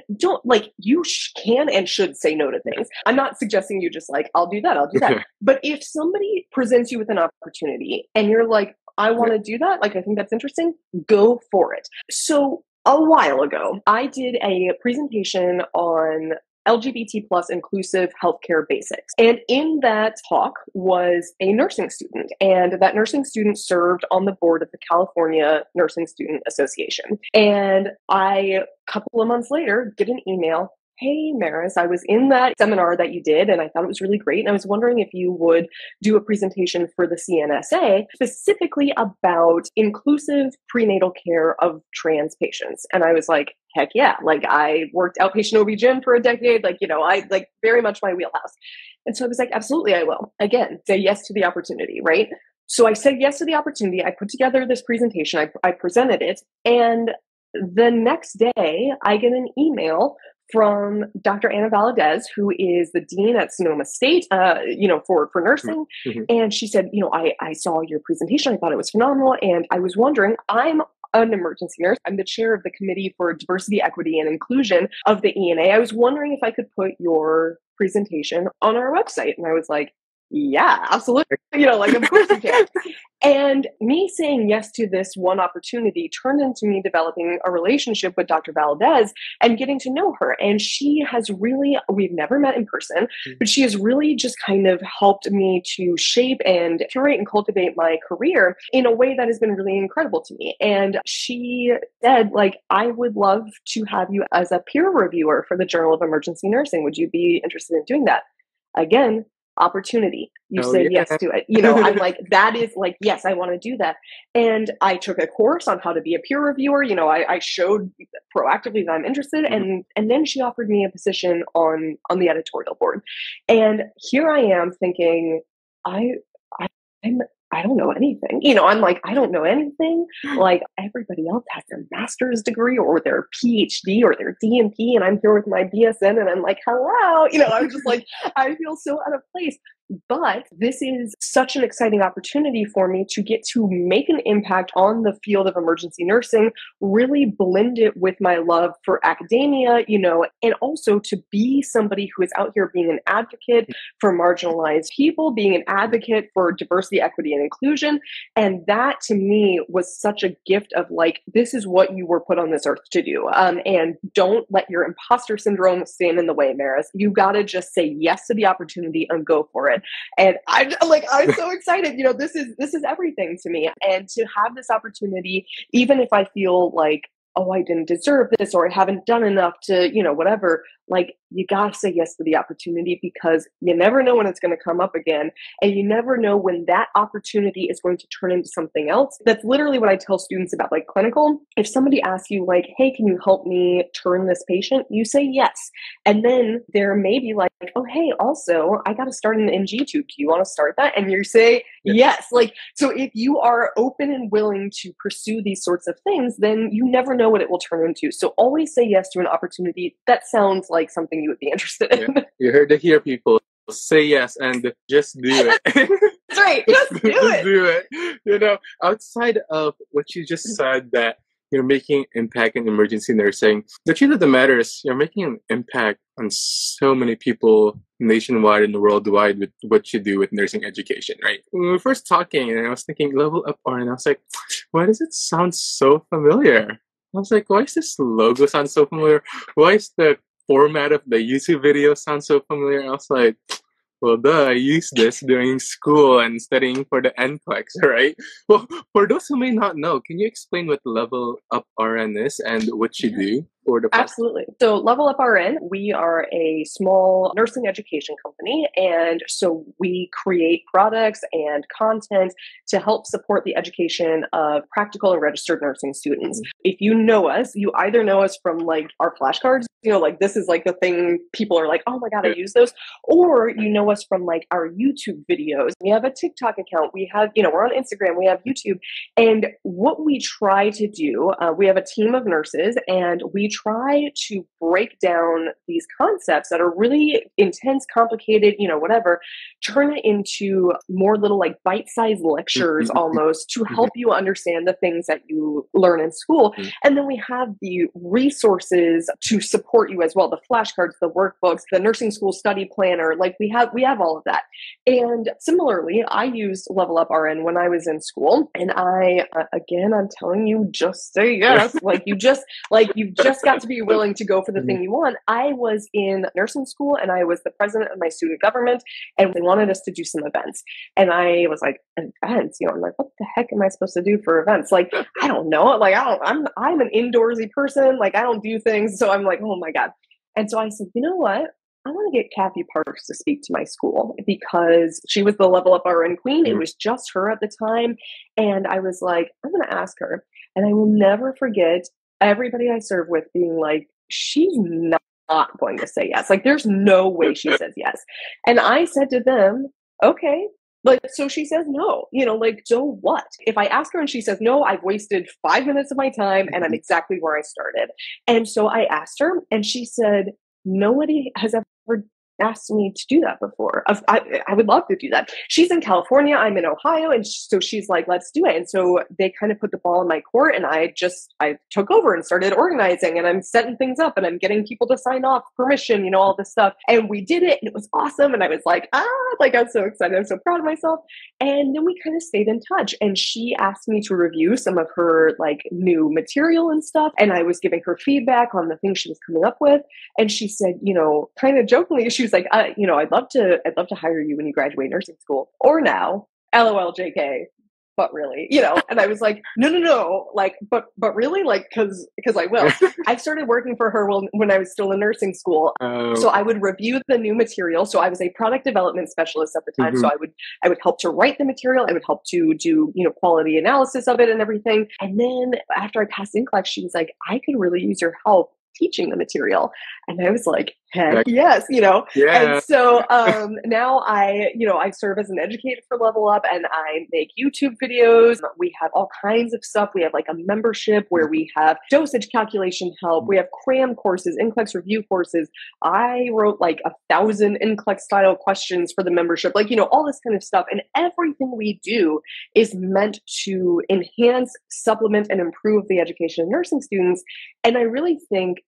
you can and should say no to things. I'm not suggesting you just like, I'll do that. But if somebody presents you with an opportunity and you're like, I want to do that, like, I think that's interesting, go for it. So a while ago, I did a presentation on LGBT plus inclusive healthcare basics. And in that talk was a nursing student. And that nursing student served on the board of the California Nursing Student Association. And a couple of months later, get an email. Hey, Meris, I was in that seminar that you did, and I thought it was really great. And I was wondering if you would do a presentation for the CNSA specifically about inclusive prenatal care of trans patients. And I was like, heck yeah. Like, I worked outpatient OB-GYN for a decade. I like very much my wheelhouse. And so I was like, absolutely, I will. Again, say yes to the opportunity, right? So I said yes to the opportunity. I put together this presentation. I presented it. And the next day, I get an email from Dr. Ana Valadez, who is the dean at Sonoma State, for nursing. Mm-hmm. And she said, I saw your presentation. I thought it was phenomenal. And I was wondering, I'm an emergency nurse. I'm the chair of the Committee for Diversity, Equity, and Inclusion of the ENA. I was wondering if I could put your presentation on our website. And I was like, yeah, absolutely. Of course you can. And me saying yes to this one opportunity turned into me developing a relationship with Dr. Valdez and getting to know her. And she has really, we've never met in person, but she has really just kind of helped me to shape and curate and cultivate my career in a way that has been really incredible to me. And she said, I would love to have you as a peer reviewer for the Journal of Emergency Nursing. Would you be interested in doing that? Again, opportunity. You
Oh
say
yeah.
yes to it. You know, I'm like, that is like, yes, I want to do that. And I took a course on how to be a peer reviewer. You know, I showed proactively that I'm interested, and then she offered me a position on the editorial board. And here I am thinking, I I I'm I don't know anything. You know, I'm like, I don't know anything. Like everybody else has their master's degree or their PhD or their DMP, and I'm here with my BSN, and I'm like, hello. You know, I'm just like, I feel so out of place. But this is such an exciting opportunity for me to get to make an impact on the field of emergency nursing, really blend it with my love for academia, you know, and also to be somebody who is out here being an advocate for marginalized people, being an advocate for diversity, equity, and inclusion. And that to me was such a gift of like, this is what you were put on this earth to do. And don't let your imposter syndrome stand in the way, Meris. You got to just say yes to the opportunity and go for it. And I'm so excited. You know, this is everything to me. And to have this opportunity, even if I feel like, oh, I didn't deserve this, or I haven't done enough to, you know, whatever, like you got to say yes to the opportunity, because you never know when it's going to come up again. And you never know when that opportunity is going to turn into something else. That's literally what I tell students about like clinical. If somebody asks you like, hey, can you help me turn this patient? You say yes. And then there may be like, oh, hey, also, I got to start an NG tube. Do you want to start that? And you say yes. Like, so if you are open and willing to pursue these sorts of things, then you never know what it will turn into. So always say yes to an opportunity that sounds like something you would be interested in.
Yeah. You heard it here, people. Say yes and just do it.
That's right. Just do it.
Do it. You know, outside of what you just said, that you're making impact in emergency nursing, the truth of the matter is you're making an impact on so many people nationwide and worldwide with what you do with nursing education, right? When we were first talking, and I was thinking level up RN, I was like, why does it sound so familiar? I was like, why does this logo sound so familiar? Why is the format of the YouTube video sound so familiar? And I was like, well, duh, I used this during school and studying for the NCLEX, right? Well, for those who may not know, can you explain what Level Up RN is and what you do for the
Absolutely. So Level Up RN, we are a small nursing education company. And so we create products and content to help support the education of practical and registered nursing students. If you know us, you either know us from like our flashcards, you know, like this is like the thing people are like, oh my God, I use those. Or you know us from like our YouTube videos. We have a TikTok account. We have, you know, we're on Instagram, we have YouTube. And what we try to do, we have a team of nurses, and we try to break down these concepts that are really intense, complicated, you know, whatever, turn it into more little like bite-sized lectures almost to help you understand the things that you learn in school. And then we have the resources to support you as well, the flashcards, the workbooks, the nursing school study planner, like we have all of that. And similarly, I used Level Up RN when I was in school, and I again, I'm telling you, just say yes. You've just got to be willing to go for the thing you want. I was in nursing school, and I was the president of my student government, and they wanted us to do some events. And I was like, events? You know, I'm like, what the heck am I supposed to do for events? Like, I don't know. Like, I'm an indoorsy person. Like, I don't do things. So I'm like, oh my God. And so I said, you know what? I want to get Kathy Parks to speak to my school, because she was the Level Up RN queen. It was just her at the time. And I was like, I'm going to ask her. And I will never forget everybody I serve with being like, she's not going to say yes. Like, there's no way she says yes. And I said to them, okay. Like, so she says no, you know, like, so what? If I ask her and she says no, I've wasted 5 minutes of my time and I'm exactly where I started. And so I asked her, and she said, nobody has ever asked me to do that before. I would love to do that. She's in California, I'm in Ohio, and so she's like, let's do it. And so they kind of put the ball in my court, and I took over and started organizing, and I'm setting things up, and I'm getting people to sign off permission, you know, all this stuff. And we did it, and it was awesome. And I was like, I'm so excited. I'm so proud of myself. And then we kind of stayed in touch, and she asked me to review some of her like new material and stuff. And I was giving her feedback on the things she was coming up with. And she said, you know, kind of jokingly, she was like, you know, I'd love to hire you when you graduate nursing school, or now, LOL JK. but really, and I was like, no, like, but really, like, because I will. I started working for her when I was still in nursing school. So I would review the new material. So I was a product development specialist at the time. So I would help to write the material. I would help to do, quality analysis of it and everything. And then after I passed NCLEX, she was like, I could really use your help teaching the material. And I was like, heck yes,
Yeah.
And so now I serve as an educator for Level Up, and I make YouTube videos. We have all kinds of stuff. We have like a membership where we have dosage calculation help. We have cram courses, NCLEX review courses. I wrote like 1,000 NCLEX style questions for the membership, like, all this kind of stuff. And everything we do is meant to enhance, supplement, and improve the education of nursing students. And I really think,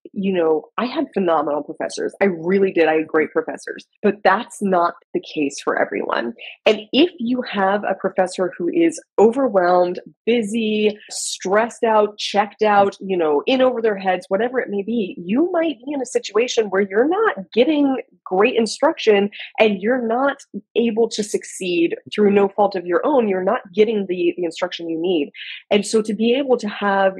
I had phenomenal professors. I really did. I had great professors, but that's not the case for everyone. And if you have a professor who is overwhelmed, busy, stressed out, checked out, in over their heads, whatever it may be, you might be in a situation where you're not getting great instruction and you're not able to succeed through no fault of your own. You're not getting the instruction you need. And so to be able to have,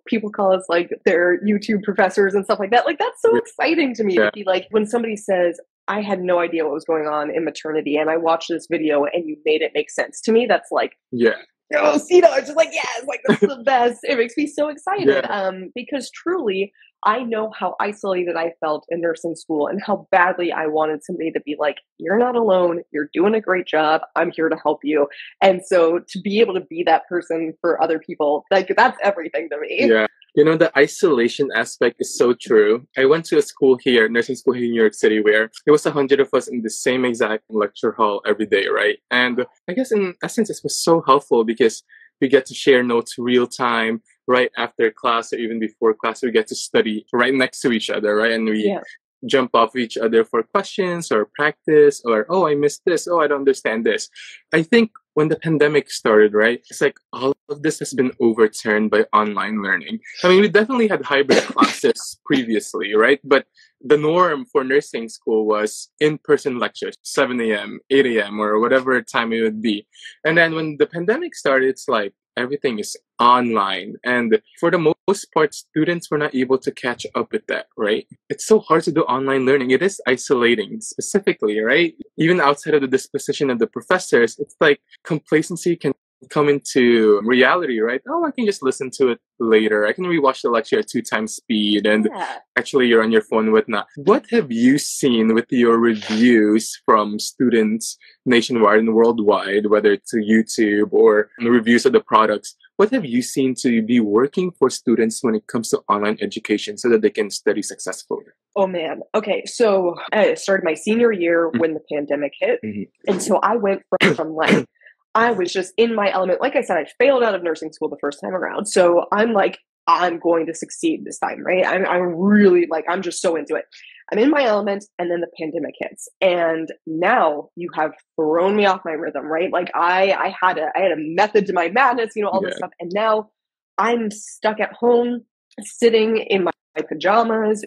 people call us like their YouTube professors and stuff like that, like that's so exciting to me to be like, when somebody says, I had no idea what was going on in maternity and I watched this video and you made it make sense to me, that's like, it's just like, yes, like that's the best. It makes me so excited because truly, I know how isolated I felt in nursing school and how badly I wanted somebody to be like, you're not alone. You're doing a great job. I'm here to help you. And so to be able to be that person for other people, like that's everything to me.
Yeah. The isolation aspect is so true. I went to a school here, nursing school here in New York City, where it was 100 of us in the same exact lecture hall every day, right? And I guess in essence, it was so helpful because we get to share notes real time right after class or even before class. We get to study right next to each other, right? And we jump off each other for questions or practice or, oh, I missed this. Oh, I don't understand this. I think when the pandemic started, right, it's like all of this has been overturned by online learning. I mean, we definitely had hybrid classes previously, right? But the norm for nursing school was in-person lectures, 7 a.m., 8 a.m., or whatever time it would be. And then when the pandemic started, it's like everything is online. And for the most part, students were not able to catch up with that, right? It's so hard to do online learning. It is isolating specifically, right? Even outside of the disposition of the professors, it's like complacency can come into reality, right? Oh, I can just listen to it later. I can rewatch the lecture at 2 times speed and actually you're on your phone and whatnot. What have you seen with your reviews from students nationwide and worldwide, whether it's YouTube or reviews of the products? What have you seen to be working for students when it comes to online education so that they can study successfully?
Oh man. Okay. So I started my senior year when the pandemic hit. And so I went from like, I was just in my element. Like I said, I failed out of nursing school the first time around. So I'm like, I'm going to succeed this time, right? I'm really like, I'm just so into it. I'm in my element, and then the pandemic hits. And now you have thrown me off my rhythm, right? Like I had a method to my madness, all this stuff. And now I'm stuck at home, sitting in my pajamas,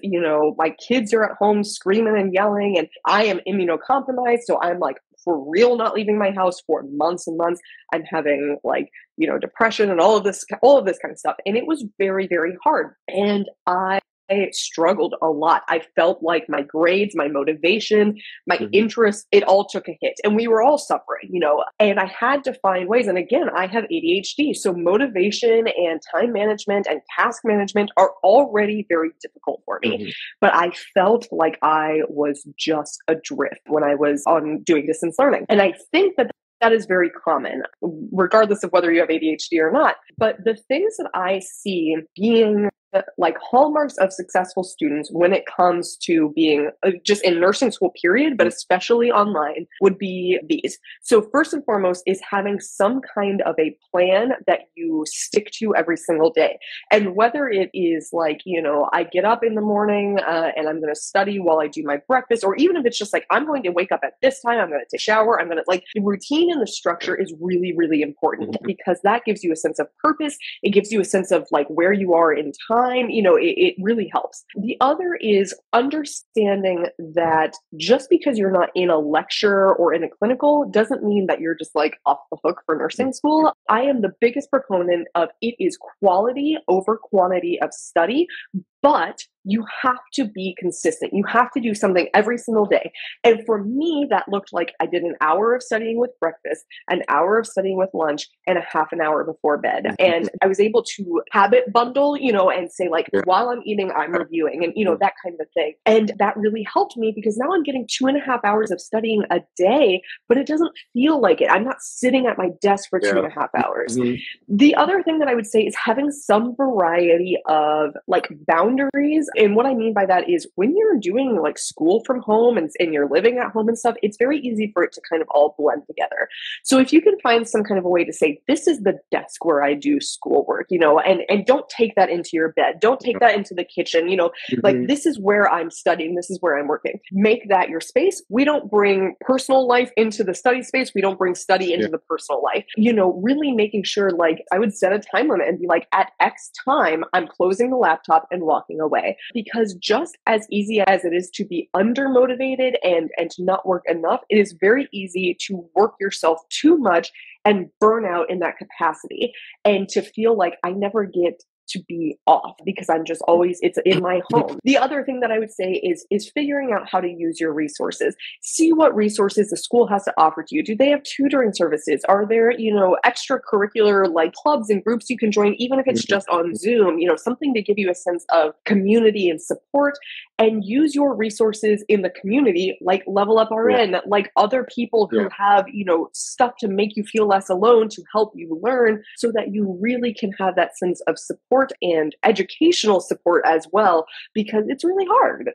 my kids are at home screaming and yelling, and I am immunocompromised. So I'm like, for real, not leaving my house for months and months. I'm having like, depression and all of this kind of stuff. And it was very, very hard. And I struggled a lot. I felt like my grades, my motivation, my interest, it all took a hit. And we were all suffering, and I had to find ways. And again, I have ADHD. So motivation and time management and task management are already very difficult for me. But I felt like I was just adrift when I was on doing distance learning. And I think that is very common, regardless of whether you have ADHD or not. But the things that I see being like hallmarks of successful students when it comes to being just in nursing school period, but especially online, would be these. So first and foremost is having some kind of a plan that you stick to every single day. And whether it is like, I get up in the morning and I'm going to study while I do my breakfast, or even if it's just like, I'm going to wake up at this time, I'm going to take a shower, I'm going to the routine and the structure is really, really important because that gives you a sense of purpose. It gives you a sense of like where you are in time. time, it really helps. The other is understanding that just because you're not in a lecture or in a clinical doesn't mean that you're just like off the hook for nursing school. I am the biggest proponent of it is quality over quantity of study, but you have to be consistent. You have to do something every single day. And for me, that looked like I did an hour of studying with breakfast, an hour of studying with lunch, and a half an hour before bed. And I was able to habit bundle, and say like, while I'm eating, I'm reviewing and, that kind of thing. And that really helped me because now I'm getting 2.5 hours of studying a day, but it doesn't feel like it. I'm not sitting at my desk for 2.5 hours. The other thing that I would say is having some variety of like boundaries. And what I mean by that is when you're doing like school from home and you're living at home and stuff, it's very easy for it to kind of all blend together. So if you can find some kind of a way to say, this is the desk where I do schoolwork, and don't take that into your bed. Don't take that into the kitchen, like this is where I'm studying. This is where I'm working. Make that your space. We don't bring personal life into the study space. We don't bring study into the personal life, really making sure like I would set a time limit and be like at X time, I'm closing the laptop and walking away. Because just as easy as it is to be undermotivated and to not work enough, it is very easy to work yourself too much and burn out in that capacity and to feel like I never get to be off because I'm just always, it's in my home. The other thing that I would say is figuring out how to use your resources. See what resources the school has to offer to you. Do they have tutoring services? Are there, extracurricular like clubs and groups you can join, even if it's just on Zoom, something to give you a sense of community and support, and use your resources in the community, like Level Up RN, like other people who have, stuff to make you feel less alone, to help you learn so that you really can have that sense of support and educational support as well, because it's really hard.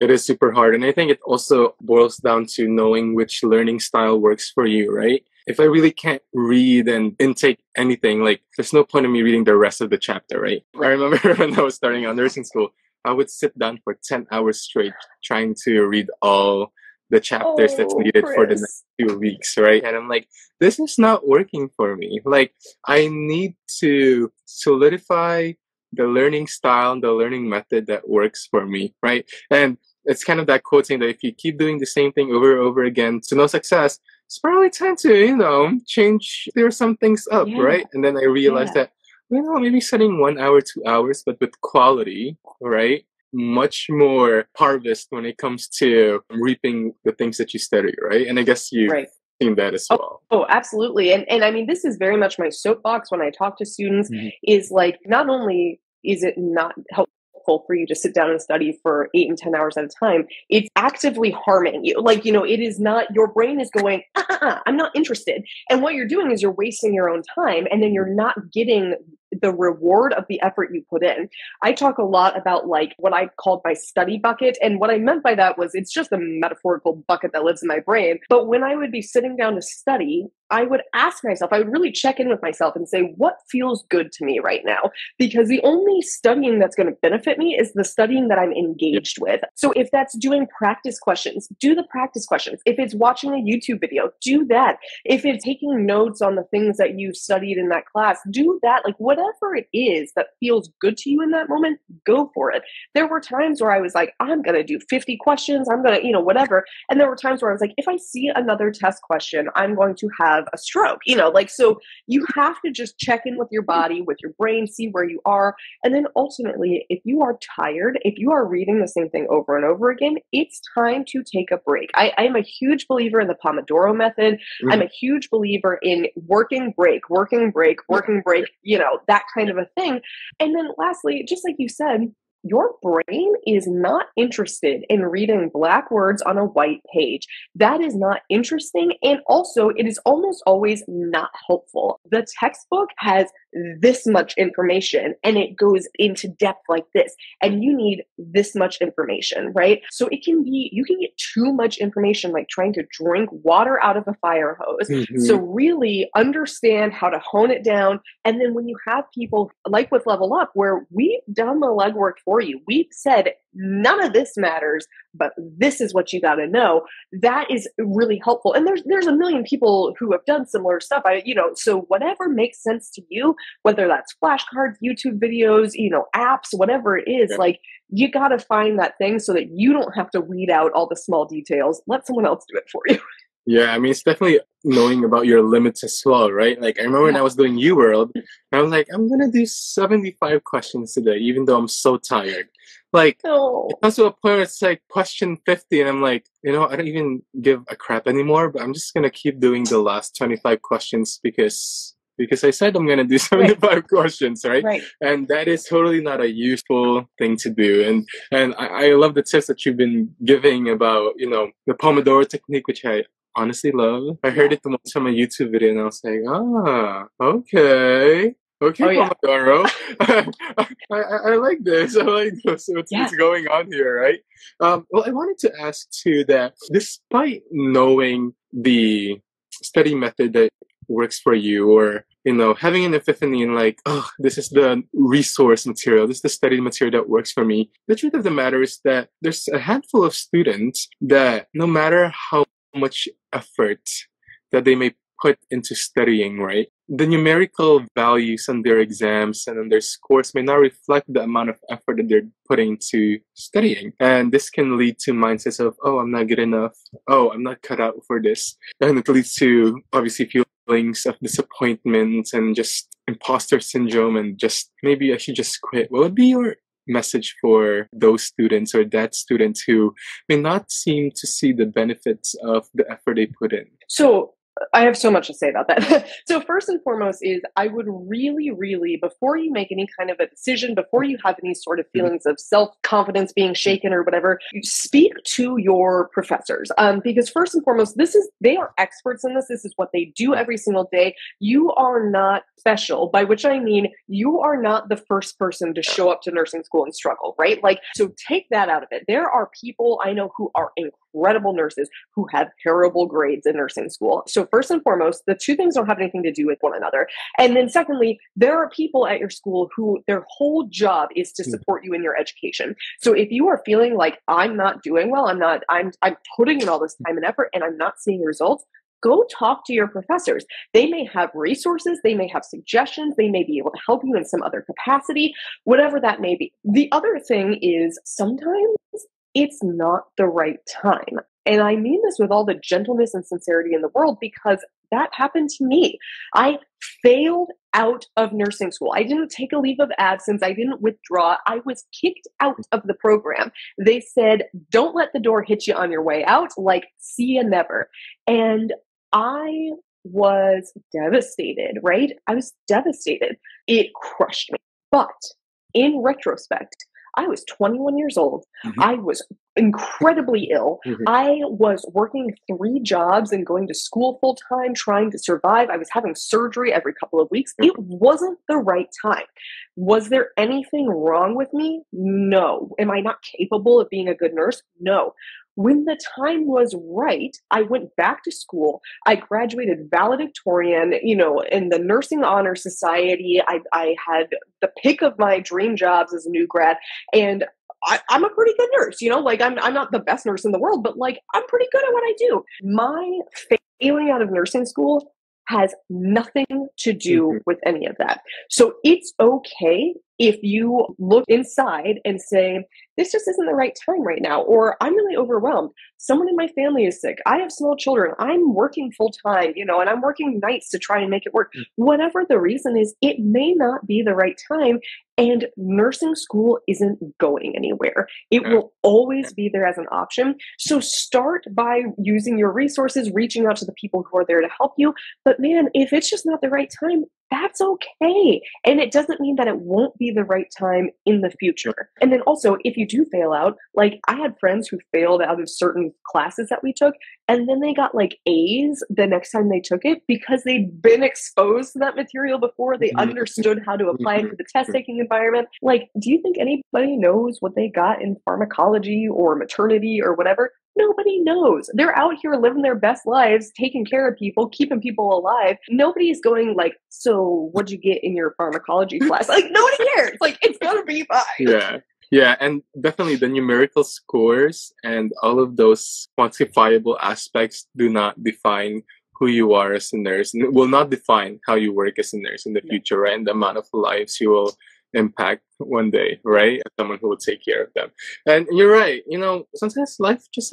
It is super hard. And I think it also boils down to knowing which learning style works for you, right? If I really can't read and intake anything, like there's no point in me reading the rest of the chapter, right? I remember when I was starting out nursing school, I would sit down for 10 hours straight trying to read all the chapters that's needed for the next few weeks, right? And I'm like, this is not working for me. Like, I need to solidify the learning style and the learning method that works for me, right? And it's kind of that quote saying that if you keep doing the same thing over and over again to no success, it's probably time to, change, clear some things up, right? And then I realized that, maybe studying 1 hour, 2 hours, but with quality, right? Much more harvest when it comes to reaping the things that you study, right? And I guess you've seen that as well.
Oh, absolutely. And I mean, this is very much my soapbox when I talk to students is like, not only is it not helpful for you to sit down and study for 8 and 10 hours at a time, it's actively harming you. Like, it is not, your brain is going, I'm not interested. And what you're doing is you're wasting your own time, and then you're not getting the reward of the effort you put in. I talk a lot about like what I called my study bucket. And what I meant by that was it's just a metaphorical bucket that lives in my brain. But when I would be sitting down to study, I would ask myself, I would really check in with myself and say, what feels good to me right now? Because the only studying that's going to benefit me is the studying that I'm engaged with. So if that's doing practice questions, do the practice questions. If it's watching a YouTube video, do that. If it's taking notes on the things that you studied in that class, do that. Like whatever it is that feels good to you in that moment, go for it. There were times where I was like, I'm going to do 50 questions. I'm going to, whatever. And there were times where I was like, if I see another test question, I'm going to have a stroke, so you have to just check in with your body, with your brain, see where you are. And then ultimately, if you are tired, if you are reading the same thing over and over again, it's time to take a break. I am a huge believer in the Pomodoro method. I'm a huge believer in working break, that kind of a thing. And then lastly, just like you said, your brain is not interested in reading black words on a white page. That is not interesting. And also, it is almost always not helpful. The textbook has this much information and it goes into depth like this, and you need this much information, right? So you can get too much information, like trying to drink water out of a fire hose. So really understand how to hone it down. And then when you have people like with Level Up, where we've done the legwork for you. We've said none of this matters, but this is what you got to know. That is really helpful. And there's a million people who have done similar stuff. So whatever makes sense to you, whether that's flashcards, YouTube videos, apps, whatever it is, like you got to find that thing so that you don't have to weed out all the small details. Let someone else do it for you.
Yeah, I mean, it's definitely knowing about your limits as well, right? Like, I remember when I was doing UWorld, I was like, I'm going to do 75 questions today, even though I'm so tired. Like, it comes to a point where it's like question 50, and I'm like, I don't even give a crap anymore, but I'm just going to keep doing the last 25 questions because I said I'm going to do 75 questions, right? And that is totally not a useful thing to do. And I love the tips that you've been giving about, the Pomodoro technique, which I honestly love. I heard it once from a YouTube video and I was like, okay, Pomodoro. I like this. I like this. So what's going on here, right? Well, I wanted to ask too that despite knowing the study method that works for you, or having an epiphany and like, this is the resource material, this is the study material that works for me, the truth of the matter is that there's a handful of students that no matter how much effort that they may put into studying, right, the numerical values on their exams and on their scores may not reflect the amount of effort that they're putting into studying. And this can lead to mindsets of, I'm not good enough. I'm not cut out for this. And it leads to, obviously, feelings of disappointment and just imposter syndrome and just, maybe I should just quit. What would be your message for those students or that student who may not seem to see the benefits of the effort they put in?
So I have so much to say about that. So first and foremost is I would really, really, before you make any kind of a decision, before you have any sort of feelings of self-confidence being shaken or whatever, speak to your professors. Because first and foremost, they are experts in this. This is what they do every single day. You are not special, by which I mean you are not the first person to show up to nursing school and struggle, right? Like, so take that out of it. There are people I know who are incredible nurses who have terrible grades in nursing school. So first and foremost, the two things don't have anything to do with one another. And then secondly, there are people at your school who their whole job is to support you in your education. So if you are feeling like I'm not doing well, I'm putting in all this time and effort and I'm not seeing results, go talk to your professors. They may have resources, they may have suggestions, they may be able to help you in some other capacity, whatever that may be. The other thing is sometimes it's not the right time. And I mean this with all the gentleness and sincerity in the world because that happened to me. I failed out of nursing school. I didn't take a leave of absence. I didn't withdraw. I was kicked out of the program. They said, don't let the door hit you on your way out. Like, see you never. And I was devastated, right? I was devastated. It crushed me. But in retrospect, I was 21 years old. I was incredibly ill. I was working 3 jobs and going to school full time, trying to survive. I was having surgery every couple of weeks. It wasn't the right time. Was there anything wrong with me? No. Am I not capable of being a good nurse? No. When the time was right, I went back to school. I graduated valedictorian, in the Nursing Honor Society. I had the pick of my dream jobs as a new grad. And I'm a pretty good nurse, I'm not the best nurse in the world, but I'm pretty good at what I do. My failing out of nursing school has nothing to do with any of that. So it's okay if you look inside and say, this just isn't the right time right now, or I'm really overwhelmed. Someone in my family is sick. I have small children. I'm working full time, and I'm working nights to try and make it work. Whatever the reason is, it may not be the right time. And nursing school isn't going anywhere. It will always be there as an option. So start by using your resources, reaching out to the people who are there to help you. But man, if it's just not the right time, that's okay. And it doesn't mean that it won't be the right time in the future. And then also, if you do fail out, I had friends who failed out of certain classes that we took, and then they got A's the next time they took it because they'd been exposed to that material before. They understood how to apply it to the test taking environment. Do you think anybody knows what they got in pharmacology or maternity or whatever? Nobody knows. They're out here living their best lives, taking care of people, keeping people alive. Nobody's going so what'd you get in your pharmacology class? Nobody cares. It's gonna be fine.
Yeah. Yeah, and definitely the numerical scores and all of those quantifiable aspects do not define who you are as a nurse, and it will not define how you work as a nurse in the future, right? And the amount of lives you will impact one day, right? As someone who will take care of them. And you're right, sometimes life just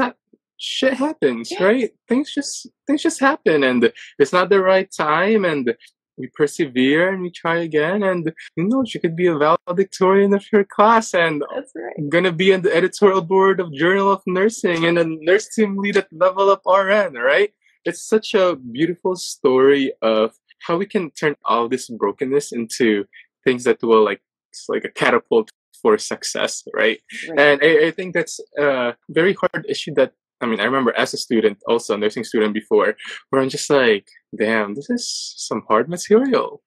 shit happens,
Yes.
right? Things just happen, and it's not the right time, and we persevere and we try again, and you could be a valedictorian of your class, and
That's right.
I'm gonna be on the editorial board of Journal of Nursing and a nurse team lead at Level Up RN, right? It's such a beautiful story of how we can turn all this brokenness into things that will it's like a catapult for success, right?
Right.
And I think that's a very hard issue that I remember as a student, also a nursing student before, where I'm just like, damn, this is some hard material.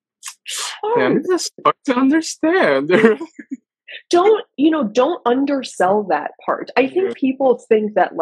Damn, this is hard to understand.
Don't undersell that part. I think people think that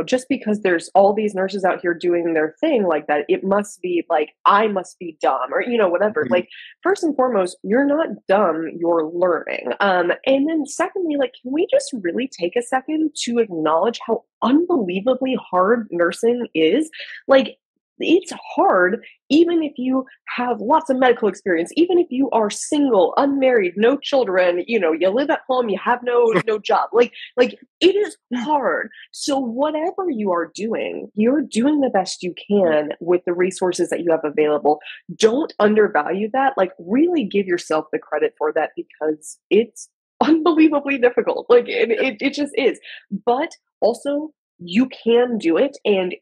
just because there's all these nurses out here doing their thing like that, it must be like, I must be dumb or, whatever.
Mhm.
Like, first and foremost, you're not dumb, you're learning. And then secondly, can we just really take a second to acknowledge how unbelievably hard nursing is? Like, it's hard even if you have lots of medical experience, even if you are single, unmarried, no children, you live at home, you have no job. Like it is hard. So whatever you are doing, you're doing the best you can with the resources that you have available. Don't undervalue that. Really give yourself the credit for that, because it's unbelievably difficult. It just is. But also, you can do it, and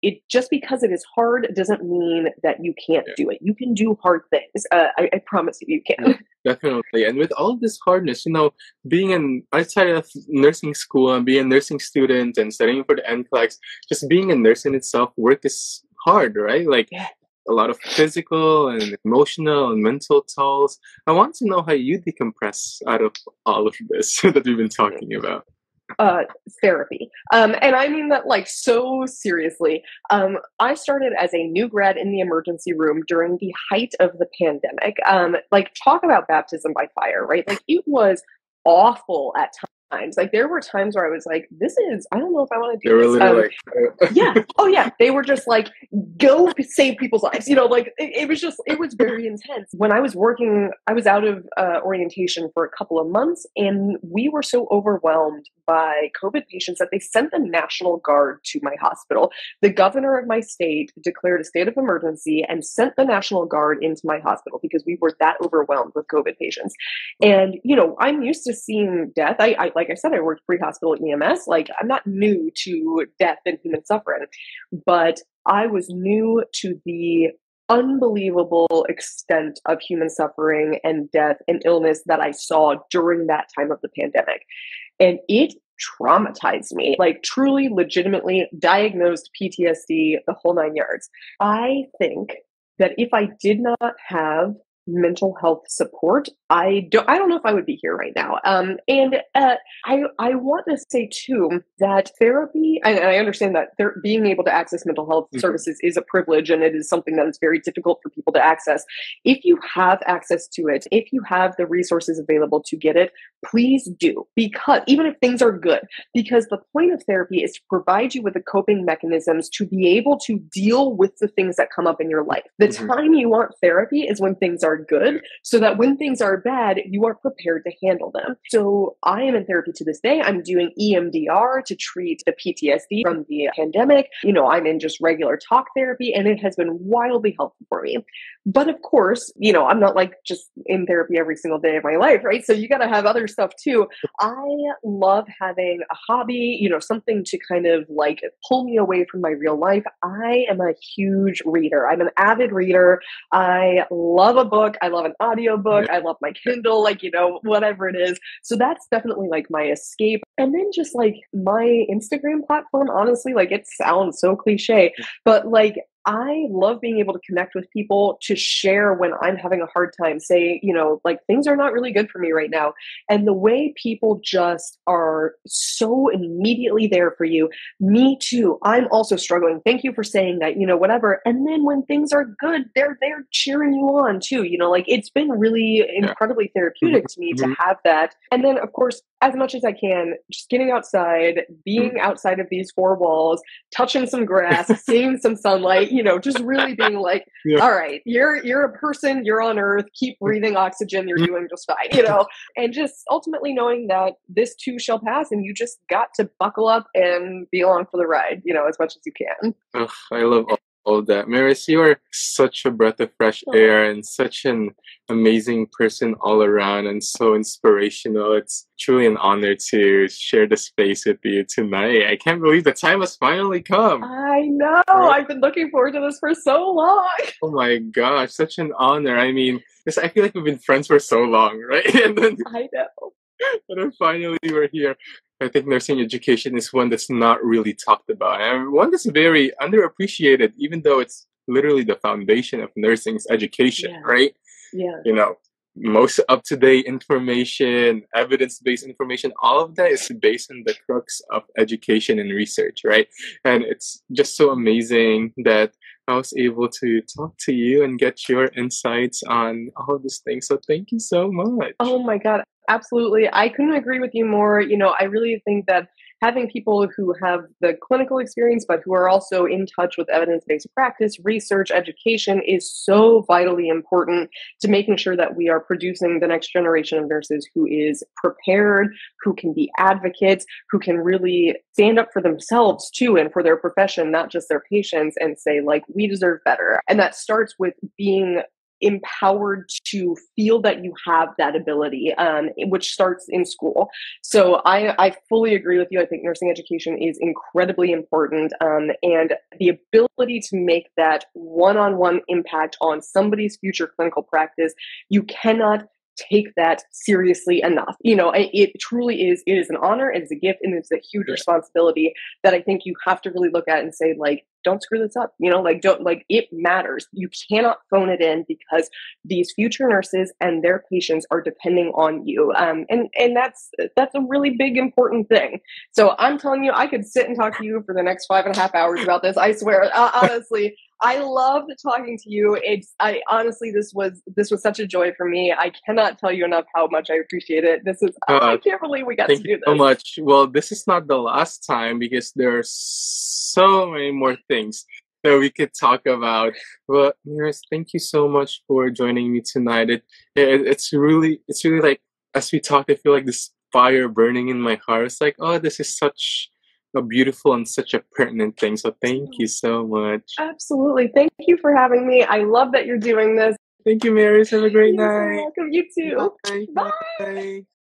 it just because it is hard doesn't mean that you can't do it. You can do hard things. I promise you can.
Definitely. And with all this hardness, being outside of nursing school and being a nursing student and studying for the NCLEX, just being a nurse in itself, work is hard, right? A lot of physical and emotional and mental tolls. I want to know how you decompress out of all of this that we've been talking about.
Therapy. And I mean that so seriously. I started as a new grad in the emergency room during the height of the pandemic. Talk about baptism by fire, right? It was awful at times. There were times where I was like, I don't know if I want to do this. Yeah. Oh yeah. They were just go save people's lives. It was very intense. When I was working, I was out of orientation for a couple of months, and we were so overwhelmed by COVID patients that they sent the National Guard to my hospital. The governor of my state declared a state of emergency and sent the National Guard into my hospital because we were that overwhelmed with COVID patients. And, I'm used to seeing death. I like I said, I worked pre-hospital EMS. I'm not new to death and human suffering, but I was new to the unbelievable extent of human suffering and death and illness that I saw during that time of the pandemic. And it traumatized me, truly, legitimately diagnosed PTSD, the whole 9 yards. I think that if I did not have mental health support, I don't know if I would be here right now. I want to say too that therapy, and I understand that being able to access mental health services is a privilege, and it is something that is very difficult for people to access. If you have access to it, if you have the resources available to get it, please do, because even if things are good, because the point of therapy is to provide you with the coping mechanisms to be able to deal with the things that come up in your life. The time you want therapy is when things are good, so that when things are bad, you are prepared to handle them. So I am in therapy to this day. I'm doing EMDR to treat the PTSD from the pandemic. I'm in just regular talk therapy, and it has been wildly helpful for me. But of course, I'm not just in therapy every single day of my life, right? So you got to have other stuff too. I love having a hobby, something to kind of pull me away from my real life. I am a huge reader. I'm an avid reader. I love a book. I love an audiobook. I love my Kindle, whatever it is. So that's definitely my escape. And then just my Instagram platform, honestly, it sounds so cliche, but I love being able to connect with people, to share when I'm having a hard time, say, like things are not really good for me right now. And the way people just are so immediately there for you. Me too. I'm also struggling. Thank you for saying that, whatever. And then when things are good, they're there cheering you on too. Like it's been really incredibly therapeutic to me to have that. And then, of course, as much as I can, just getting outside, being outside of these four walls, touching some grass, seeing some sunlight, just really being like, all right, you're a person, you're on Earth, keep breathing oxygen, you're doing just fine, and just ultimately knowing that this too shall pass, and you just got to buckle up and be along for the ride, as much as you can.
Ugh, I love all that. Meris, you are such a breath of fresh air and such an amazing person all around and so inspirational. It's truly an honor to share the space with you tonight. I can't believe the time has finally come.
I know. Right? I've been looking forward to this for so long.
Oh my gosh, such an honor. I mean, I feel like we've been friends for so long, right? And then
I know.
And then finally we're here. I think nursing education is one that's not really talked about, and one that's very underappreciated, even though it's literally the foundation of nursing's education, right?
Yeah.
Most up-to-date information, evidence-based information, all of that is based on the crux of education and research, right? And it's just so amazing that I was able to talk to you and get your insights on all of these things. So thank you so much.
Oh my God. Absolutely. I couldn't agree with you more. I really think that having people who have the clinical experience, but who are also in touch with evidence-based practice, research, education is so vitally important to making sure that we are producing the next generation of nurses who is prepared, who can be advocates, who can really stand up for themselves too, and for their profession, not just their patients, and say, like, we deserve better. And that starts with being empowered to feel that you have that ability, which starts in school. So I fully agree with you. I think nursing education is incredibly important, and the ability to make that one-on-one impact on somebody's future clinical practice, you cannot take that seriously enough. It truly is. It is an honor. It is a gift, and it's a huge responsibility that I think you have to really look at and say, like, don't screw this up. It matters. You cannot phone it in, because these future nurses and their patients are depending on you. And that's a really big, important thing. So I'm telling you, I could sit and talk to you for the next 5.5 hours about this. I swear, honestly. I loved talking to you. Honestly, this was such a joy for me. I cannot tell you enough how much I appreciate it. I can't believe we got to do this.
Thank you so much. Well, this is not the last time, because there are so many more things that we could talk about. Well, Meris, thank you so much for joining me tonight. It's really like, as we talk, I feel like this fire burning in my heart. It's like, oh, this is such a beautiful and such a pertinent thing. So thank you so much.
Absolutely. Thank you for having me. I love that you're doing this.
Thank you, Meris. Have a great night.
You're welcome. You too.
Bye.
Bye.
Bye.